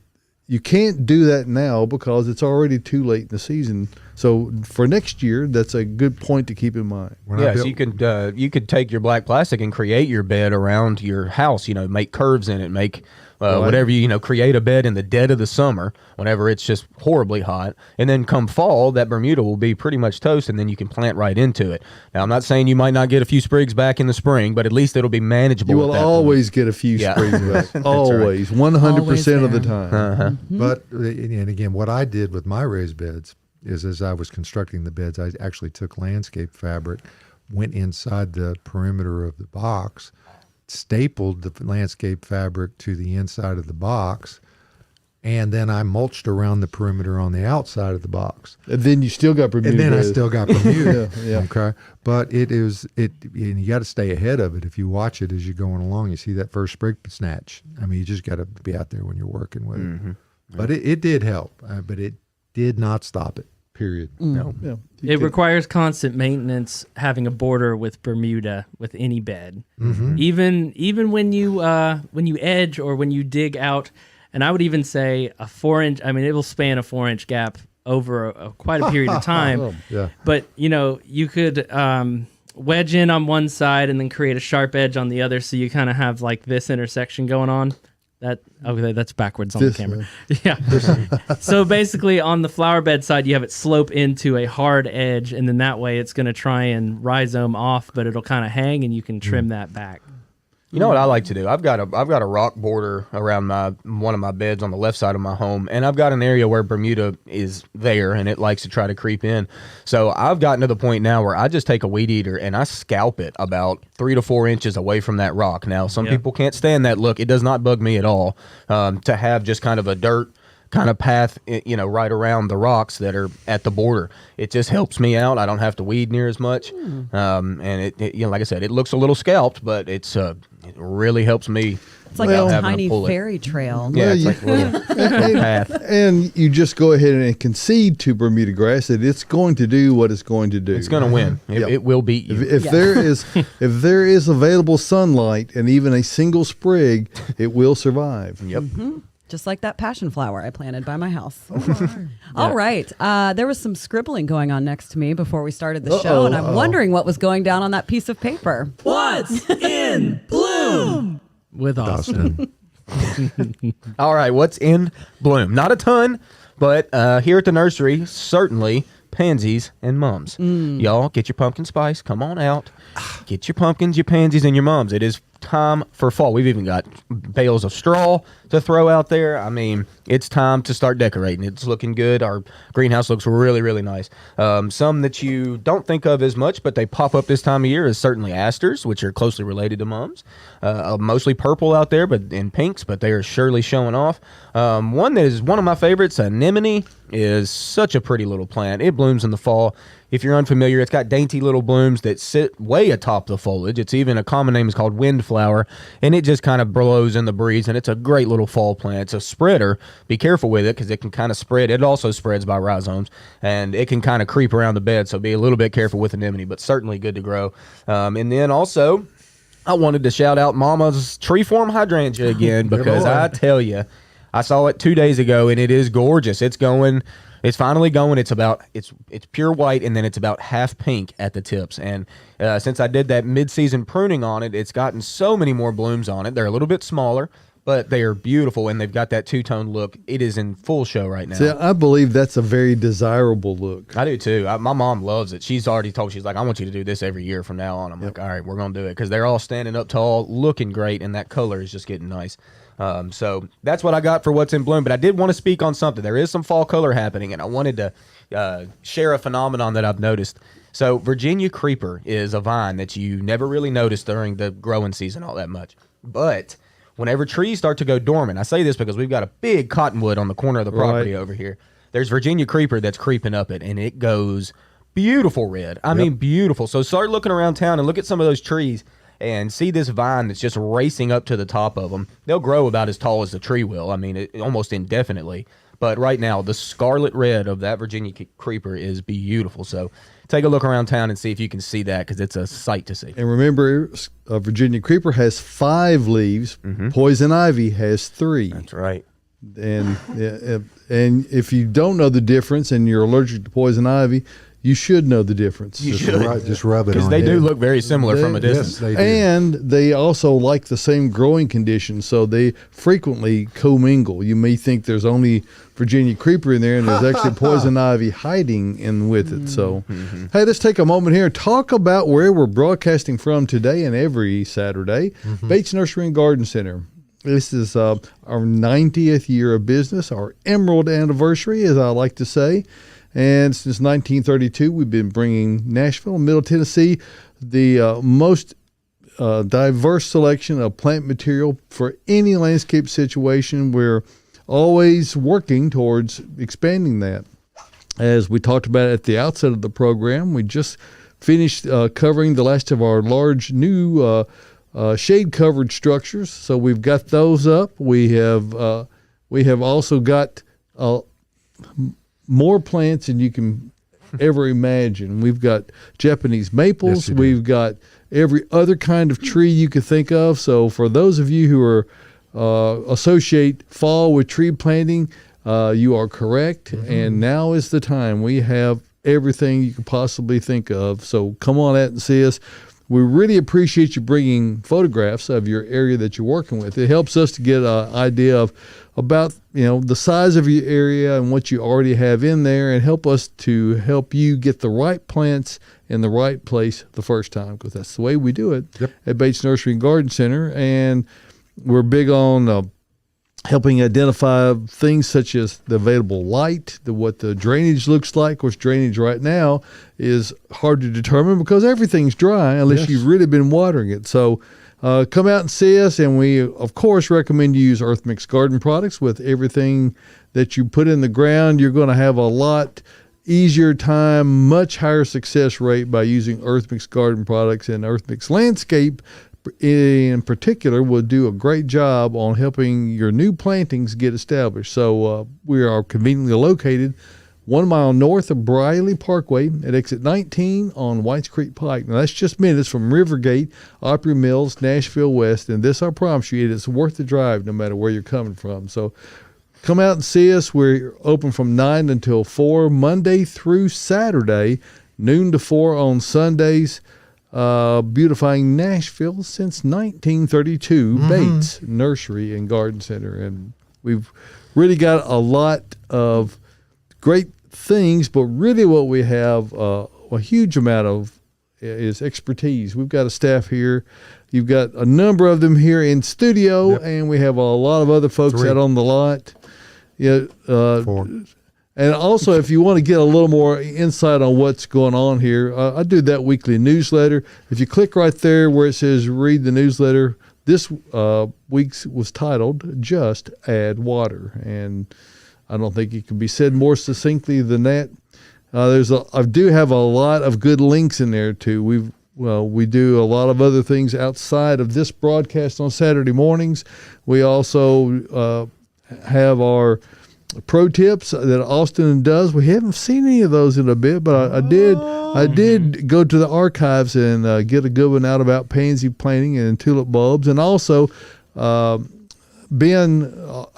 you can't do that now because it's already too late in the season. So for next year, that's a good point to keep in mind. When I Yeah, so built- you could take your black plastic and create your bed around your house. Make curves in it, make whatever create a bed in the dead of the summer whenever it's just horribly hot, and then come fall, that Bermuda will be pretty much toast, and then you can plant right into it. Now, I'm not saying you might not get a few sprigs back in the spring, but at least it'll be manageable. You at will that point. always get a few Yeah. sprigs back. right. Always, 100% of the there. time. But, and again, what I did with my raised beds is, as I was constructing the beds, I actually took landscape fabric, went inside the perimeter of the box, stapled the landscape fabric to the inside of the box, and then I mulched around the perimeter on the outside of the box. And then you still got Bermuda. And then I grass. still got Bermuda. Yeah. Okay. But and you got to stay ahead of it. If you watch it as you're going along, you see that first sprig snatch. I mean, you just got to be out there when you're working with it. But it did help, but it did not stop it, period. No. Yeah. It requires constant maintenance having a border with Bermuda with any bed. Even when you edge or when you dig out, and I would even say a 4-inch. I mean, it will span a 4-inch gap over quite a period of time. Yeah. But you could wedge in on one side and then create a sharp edge on the other, so you kind of have like this intersection going on. That's backwards on This the camera. Yeah. So basically, on the flower bed side, you have it slope into a hard edge, and then that way it's going to try and rhizome off, but it'll kind of hang, and you can trim that back. You know what I like to do? I've got a rock border around one of my beds on the left side of my home, and I've got an area where Bermuda is there, and it likes to try to creep in. So I've gotten to the point now where I just take a weed eater and I scalp it about 3 to 4 inches away from that rock. Now, some people can't stand that look. It does not bug me at all to have just kind of a dirt kind of path, right around the rocks that are at the border. It just helps me out. I don't have to weed near as much, and it like I said, it looks a little scalped, but it really helps me. It's like Well, a having to tiny pull it. fairy trail. Yeah, Well, it's like a little path. And you just go ahead and concede to Bermuda grass that it's going to do what it's going to do. It's going to win. Yep. It will beat you. If there is available sunlight and even a single sprig, it will survive. Yep. Just like that passion flower I planted by my house. All right. There was some scribbling going on next to me before we started the show, and I'm wondering what was going down on that piece of paper. What's in bloom? With Austin. All right, what's in bloom? Not a ton, but here at the nursery, certainly pansies and mums. Y'all, get your pumpkin spice. Come on out. Get your pumpkins, your pansies, and your mums. It is time for fall. We've even got bales of straw to throw out there. I mean, it's time to start decorating. It's looking good. Our greenhouse looks really, really nice. Some that you don't think of as much, but they pop up this time of year is certainly asters, which are closely related to mums. Mostly purple out there, but in pinks, but they are surely showing off. One that is one of my favorites, anemone, is such a pretty little plant. It blooms in the fall. If you're unfamiliar, it's got dainty little blooms that sit way atop the foliage. It's even a common name is called windflower, and it just kind of blows in the breeze, and it's a great little fall plant. It's a spreader. Be careful with it because it can kind of spread. It also spreads by rhizomes, and it can kind of creep around the bed, so be a little bit careful with anemone, but certainly good to grow. And then also, I wanted to shout out Mama's treeform hydrangea again because I tell you, I saw it 2 days ago, and it is gorgeous. It's going. It's finally going. It's pure white, and then it's about half pink at the tips. And since I did that mid-season pruning on it, it's gotten so many more blooms on it. They're a little bit smaller, but they are beautiful, and they've got that two-tone look. It is in full show right now. See, I believe that's a very desirable look. I do too. My mom loves it. She's already told. She's like, I want you to do this every year from now on. I'm like, all right, we're gonna do it because they're all standing up tall, looking great, and that color is just getting nice. So that's what I got for what's in bloom. But I did want to speak on something. There is some fall color happening, and I wanted to share a phenomenon that I've noticed. So Virginia creeper is a vine that you never really notice during the growing season all that much. But whenever trees start to go dormant, I say this because we've got a big cottonwood on the corner of the property over here. There's Virginia creeper that's creeping up it, and it goes beautiful red. I mean, beautiful. So start looking around town and look at some of those trees and see this vine that's just racing up to the top of them. They'll grow about as tall as the tree will. I mean, almost indefinitely. But right now, the scarlet red of that Virginia creeper is beautiful. So take a look around town and see if you can see that because it's a sight to see. And remember, Virginia creeper has 5 leaves. Poison ivy has 3. That's right. And if you don't know the difference and you're allergic to poison ivy, you should know the difference. Just rub it on. Because they do look very similar from a distance. Yes, they do. And they also like the same growing conditions, so they frequently commingle. You may think there's only Virginia creeper in there, and there's actually poison ivy hiding in with it. So, hey, let's take a moment here and talk about where we're broadcasting from today and every Saturday. Bates Nursery and Garden Center. This is our 90th year of business, our emerald anniversary, as I like to say. And since 1932, we've been bringing Nashville and Middle Tennessee the most diverse selection of plant material for any landscape situation. We're always working towards expanding that. As we talked about at the outset of the program, we just finished covering the last of our large new shade-covered structures. So we've got those up. We have also got more plants than you can ever imagine. We've got Japanese maples. Yes, we've got every other kind of tree you could think of. So for those of you who are associate fall with tree planting, you are correct. And now is the time. We have everything you could possibly think of. So come on out and see us. We really appreciate you bringing photographs of your area that you're working with. It helps us to get an idea of about the size of your area and what you already have in there, and help us to help you get the right plants in the right place the first time, because that's the way we do it at Bates Nursery and Garden Center. And we're big on helping identify things such as the available light, what the drainage looks like. Of course, drainage right now is hard to determine because everything's dry unless you've really been watering it. So come out and see us, and we, of course, recommend you use Earth Mix Garden products. With everything that you put in the ground, you're going to have a lot easier time, much higher success rate by using Earth Mix Garden products. And Earth Mix Landscape in particular will do a great job on helping your new plantings get established. So we are conveniently located 1 mile north of Briley Parkway at exit 19 on Whites Creek Pike. Now that's just minutes from Rivergate, Opry Mills, Nashville West, and this, I promise you, it is worth the drive no matter where you're coming from. So come out and see us. We're open from 9 until 4 Monday through Saturday, noon to 4 on Sundays. Beautifying Nashville since 1932, Bates Nursery and Garden Center. And we've really got a lot of great things, but really what we have a huge amount of is expertise. We've got a staff here. You've got a number of them here in studio, and we have a lot of other folks 3. out on the lot. Yeah, 4. and also, if you want to get a little more insight on what's going on here, I do that weekly newsletter. If you click right there where it says read the newsletter, this week's was titled Just Add Water. And I don't think it can be said more succinctly than that. I do have a lot of good links in there too. We do a lot of other things outside of this broadcast on Saturday mornings. We also have our pro tips that Austin does. We haven't seen any of those in a bit, but I did go to the archives and get a good one out about pansy planting and tulip bulbs. And also, Ben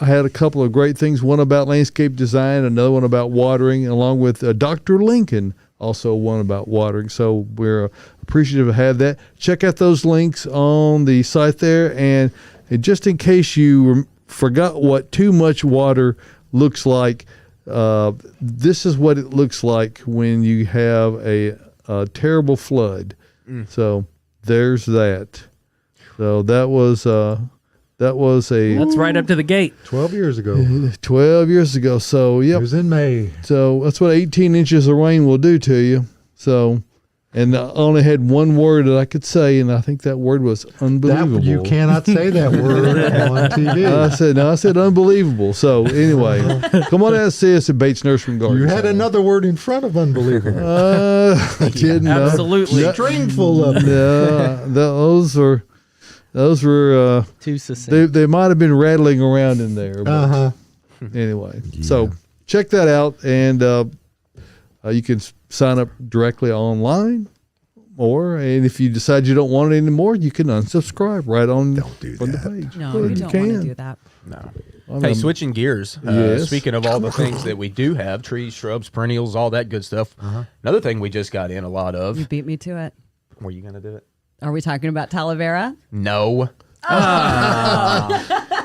had a couple of great things, one about landscape design, another one about watering, along with Dr. Lincoln, also one about watering. So we're appreciative to have that. Check out those links on the site there. And just in case you forgot what too much water looks like, this is what it looks like when you have a terrible flood. So there's that. So that was That's right up to the gate. 12 years ago. 12 years ago. So, It yep. was in May. So that's what 18 inches of rain will do to you. So, and I only had one word that I could say, and I think that word was unbelievable. You cannot say that word on TV. I said unbelievable. So anyway, come on out and see us at Bates Nursery and Garden You had Center. another word in front of unbelievable. I didn't know. Absolutely. String full of it. Yeah, those were Too succinct. they might have been rattling around in there. But anyway, so check that out, and you can sign up directly online, and if you decide you don't want it anymore, you can unsubscribe right on the page. No, Well, you don't want to do that. No. I Hey, mean, switching gears. Yes. Speaking of all the things that we do have, trees, shrubs, perennials, all that good stuff. Another thing we just got in a lot of. You beat me to it. Were you going to do it? Are we talking about Talavera? No.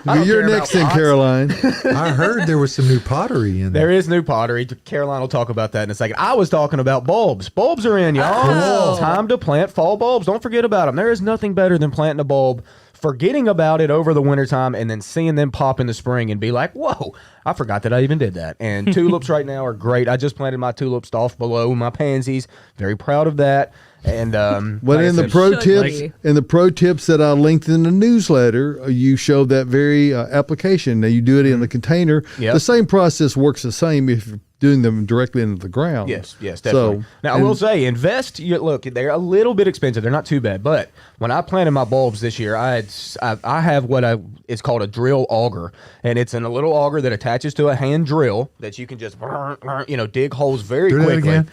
You're next in, Caroline. I heard there was some new pottery in There there. is new pottery. Caroline will talk about that in a second. I was talking about bulbs. Bulbs are in, y'all. Time to plant fall bulbs. Don't forget about them. There is nothing better than planting a bulb, forgetting about it over the wintertime, and then seeing them pop in the spring and be like, whoa, I forgot that I even did that. And tulips right now are great. I just planted my tulips off below my pansies. Very proud of that. And But like I in the said, pro Should tips, be. in the pro tips that I linked in the newsletter, you show that very application. Now you do it in the container. Yep. The same process works the same if you're doing them directly into the ground. Yes, definitely. So, now, I will say, look, they're a little bit expensive. They're not too bad. But when I planted my bulbs this year, I have what it's called a drill auger. And it's in a little auger that attaches to a hand drill that you can just, dig holes very Do that quickly. again.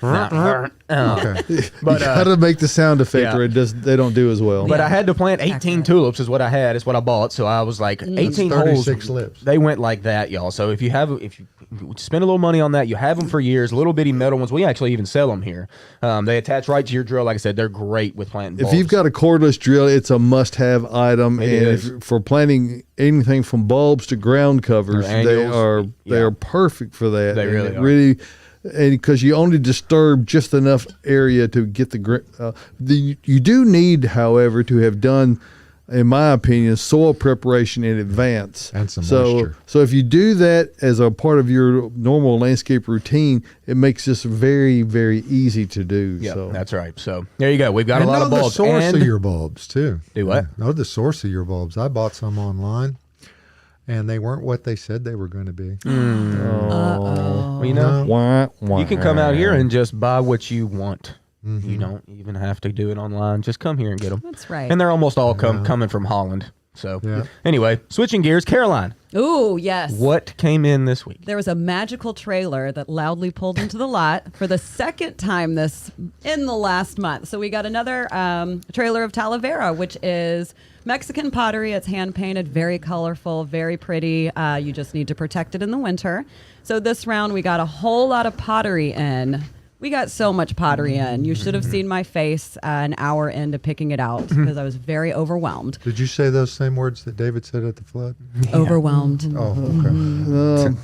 Okay. But you got to make the sound effect, Yeah. or they don't do as well. But I had to plant 18 tulips is what I had. It's what I bought. So I was like, 18 holes. 36 lips. They went like that, y'all. So if you spend a little money on that, you have them for years. Little bitty metal ones. We actually even sell them here. They attach right to your drill. Like I said, they're great with planting bulbs. If you've got a cordless drill, it's a must-have item. It and is. for planting anything from bulbs to ground covers, Or they annuals. are perfect for that. They And really it are. And because you only disturb just enough area to get you do need, however, to have done, in my opinion, soil preparation in advance. And some moisture. So if you do that as a part of your normal landscape routine, it makes this very, very easy to do. Yeah, so. that's right. So there you go. We've got And a lot know of the bulbs. source And of your bulbs, too. Do what? Know the source of your bulbs. I bought some online, and they weren't what they said they were going to be. well, you know, Wah, wah. you can come out here and just buy what you want. You don't even have to do it online. Just come here and get them. That's right. And they're almost all coming from Holland. So Yeah. anyway, switching gears, Caroline, Ooh, yes. what came in this week? There was a magical trailer that loudly pulled into the lot for the second time in the last month. So we got another trailer of Talavera, which is Mexican pottery. It's hand painted, very colorful, very pretty. You just need to protect it in the winter. So this round we got a whole lot of pottery in We got so much pottery in. You should have seen my face an hour into picking it out because I was very overwhelmed. Did you say those same words that David said at the flood? Overwhelmed. Oh, okay.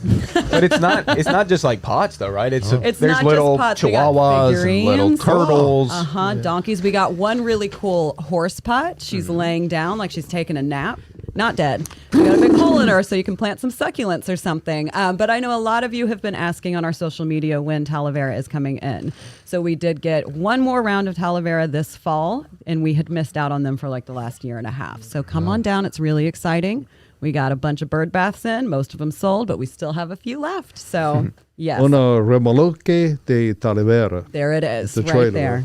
But it's not just like pots though, right? It's there's not little just pots. We got chihuahuas and little figurines. turtles. Donkeys. We got one really cool horse pot. She's laying down like she's taking a nap. Not dead. We got a big hole in her so you can plant some succulents or something. But I know a lot of you have been asking on our social media when Talavera is coming in. So we did get one more round of Talavera this fall, and we had missed out on them for like the last year and a half. So come on down. It's really exciting. We got a bunch of bird baths in. Most of them sold, but we still have a few left. So, yes. Una remoloque de Talavera. There it is, The right trailer. there.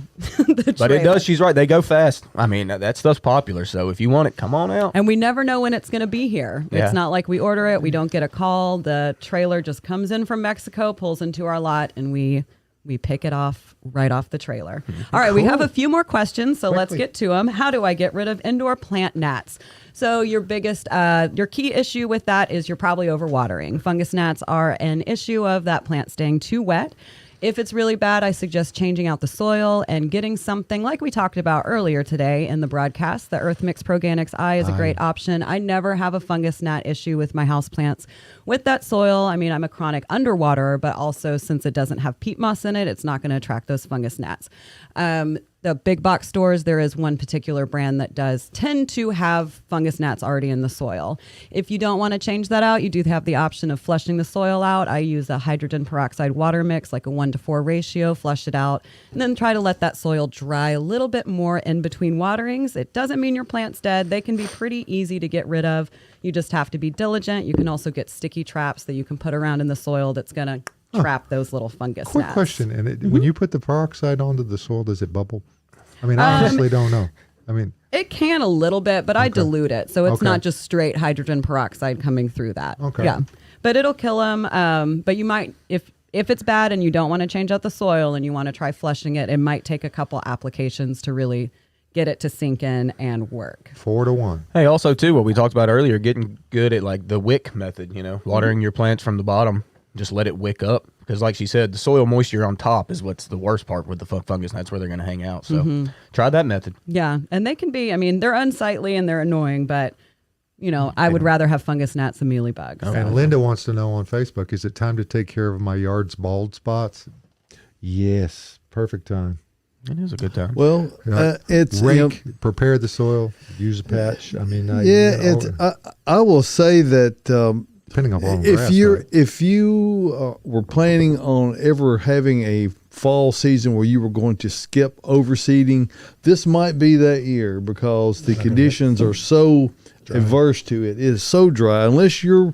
But it does. She's right. They go fast. I mean, that stuff's popular. So if you want it, come on out. And we never know when it's going to be here. Yeah. It's not like we order it. We don't get a call. The trailer just comes in from Mexico, pulls into our lot, and we pick it off right off the trailer. All right, we have a few more questions, so let's get to them. How do I get rid of indoor plant gnats? So your key issue with that is you're probably overwatering. Fungus gnats are an issue of that plant staying too wet. If it's really bad, I suggest changing out the soil and getting something like we talked about earlier today in the broadcast. The Earth Mix Proganics I is a great option. I never have a fungus gnat issue with my houseplants. With that soil, I mean, I'm a chronic underwaterer, but also since it doesn't have peat moss in it, it's not going to attract those fungus gnats. The big box stores, there is one particular brand that does tend to have fungus gnats already in the soil. If you don't want to change that out, you do have the option of flushing the soil out. I use a hydrogen peroxide water mix, like a 1-to-4 ratio, flush it out, and then try to let that soil dry a little bit more in between waterings. It doesn't mean your plant's dead. They can be pretty easy to get rid of. You just have to be diligent. You can also get sticky traps that you can put around in the soil that's going to trap those little fungus Quick gnats. question. And when you put the peroxide onto the soil, does it bubble? I mean, I honestly don't know. I mean, it can a little bit, but I dilute it. So it's Okay. not just straight hydrogen peroxide coming through that. Okay. Yeah. But it'll kill them. But you might, if it's bad and you don't want to change out the soil and you want to try flushing it, it might take a couple applications to really get it to sink in and work. 4-to-1. Hey, also too, what we talked about earlier, getting good at like the wick method. Watering your plants from the bottom. Just let it wick up because, like she said, the soil moisture on top is what's the worst part with the fungus. That's where they're going to hang out. So try that method. Yeah. And they can be, I mean, they're unsightly and they're annoying, but, I would rather have fungus gnats than mealy bugs. And Linda wants to know on Facebook, is it time to take care of my yard's bald spots? Yes. Perfect time. It is a good time. Well, it's Rake, prepare the soil, use a patch. I mean, I will say that depending on grass, if you were planning on ever having a fall season where you were going to skip overseeding, this might be that year because the conditions are so adverse to it. It is so dry unless you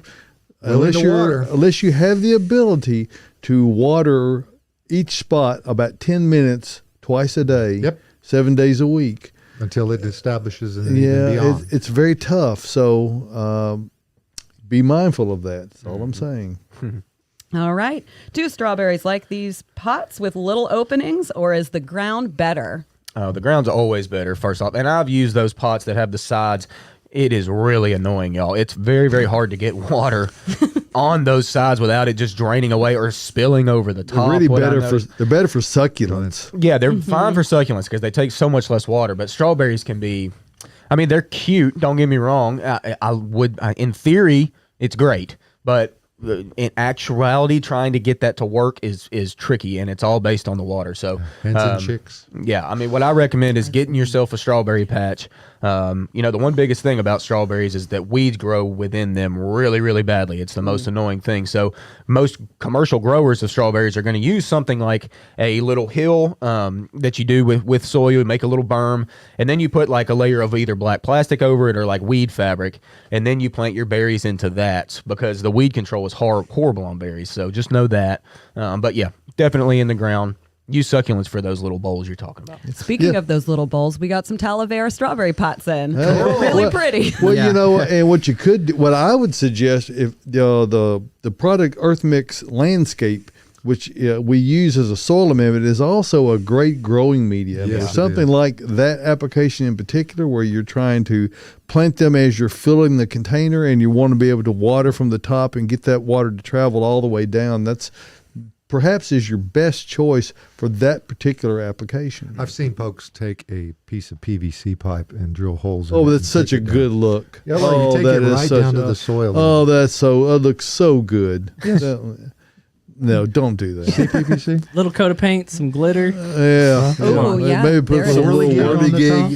have the ability to water each spot about 10 minutes twice a day, 7 days a week. Until it establishes and even beyond. It's very tough. So be mindful of that. That's all I'm saying. All right. Do strawberries like these pots with little openings, or is the ground better? The ground's always better, first off. And I've used those pots that have the sides. It is really annoying, y'all. It's very, very hard to get water on those sides without it just draining away or spilling over the top. They're better for succulents. Yeah, they're fine for succulents because they take so much less water. But strawberries can be, I mean, they're cute. Don't get me wrong. In theory, it's great, but in actuality, trying to get that to work is tricky, and it's all based on the water. So, hens and chicks. Yeah, I mean, what I recommend is getting yourself a strawberry patch. The one biggest thing about strawberries is that weeds grow within them really, really badly. It's the most annoying thing. So most commercial growers of strawberries are going to use something like a little hill that you do with soil. You make a little berm, and then you put like a layer of either black plastic over it or like weed fabric, and then you plant your berries into that because the weed control is horrible on berries. So just know that. But yeah, definitely in the ground. Use succulents for those little bowls you're talking about. Speaking of those little bowls, we got some Talavera strawberry pots in. They're really pretty. Well, and what I would suggest if the product Earth Mix Landscape, which we use as a soil amendment, is also a great growing media. Yes, something like that application in particular, where you're trying to plant them as you're filling the container, and you want to be able to water from the top and get that water to travel all the way down. That's perhaps is your best choice for that particular application. I've seen folks take a piece of PVC pipe and drill holes in it. Oh, and that's such a take it good down. look. Yeah, well, you oh, take that it is right such down to a- the soil. Oh, that's so. It looks so good. Yes. No, don't do that. PVC? Little coat of paint, some glitter. Yeah. Ooh, yeah, Maybe put there it some is. little Whirligig on whirly the gig. top?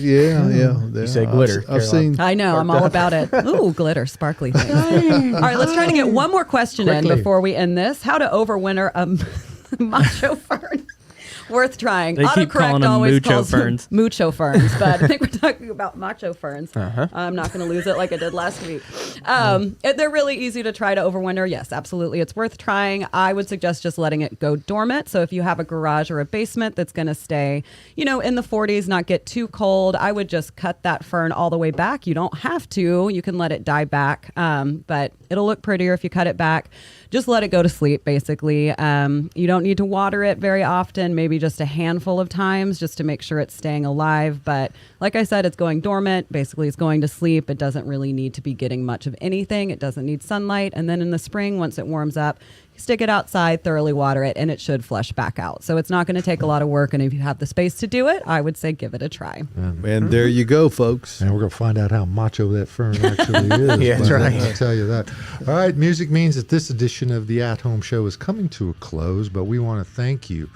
Yeah. You say glitter, I've Caroline. seen. I know. I'm all about it. Ooh, glitter, sparkly things. All right, let's try to get one more question in Quickly. before we end this. How to overwinter a macho fern? Worth trying. They keep calling Autocorrect them always mucho calls them ferns. mucho ferns, but I think we're talking about macho ferns. I'm not going to lose it like I did last week. They're really easy to try to overwinter. Yes, absolutely. It's worth trying. I would suggest just letting it go dormant. So if you have a garage or a basement that's going to stay, in the 40s, not get too cold, I would just cut that fern all the way back. You don't have to. You can let it die back, but it'll look prettier if you cut it back. Just let it go to sleep, basically. You don't need to water it very often, maybe just a handful of times just to make sure it's staying alive. But like I said, it's going dormant. Basically, it's going to sleep. It doesn't really need to be getting much of anything. It doesn't need sunlight. And then in the spring, once it warms up, stick it outside, thoroughly water it, and it should flush back out. So it's not going to take a lot of work. And if you have the space to do it, I would say give it a try. And there you go, folks. And we're going to find out how macho that fern actually is. Yeah, that's right. I'll tell you that. All right, music means that this edition of the At Home Show is coming to a close, but we want to thank you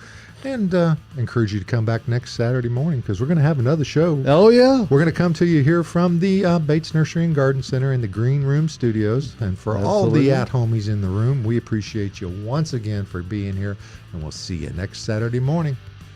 and encourage you to come back next Saturday morning because we're going to have another show. Oh, yeah. We're going to come to you here from the Bates Nursery and Garden Center in the Green Room Studios. And for all Absolutely. the at-homies in the room, we appreciate you once again for being here, and we'll see you next Saturday morning.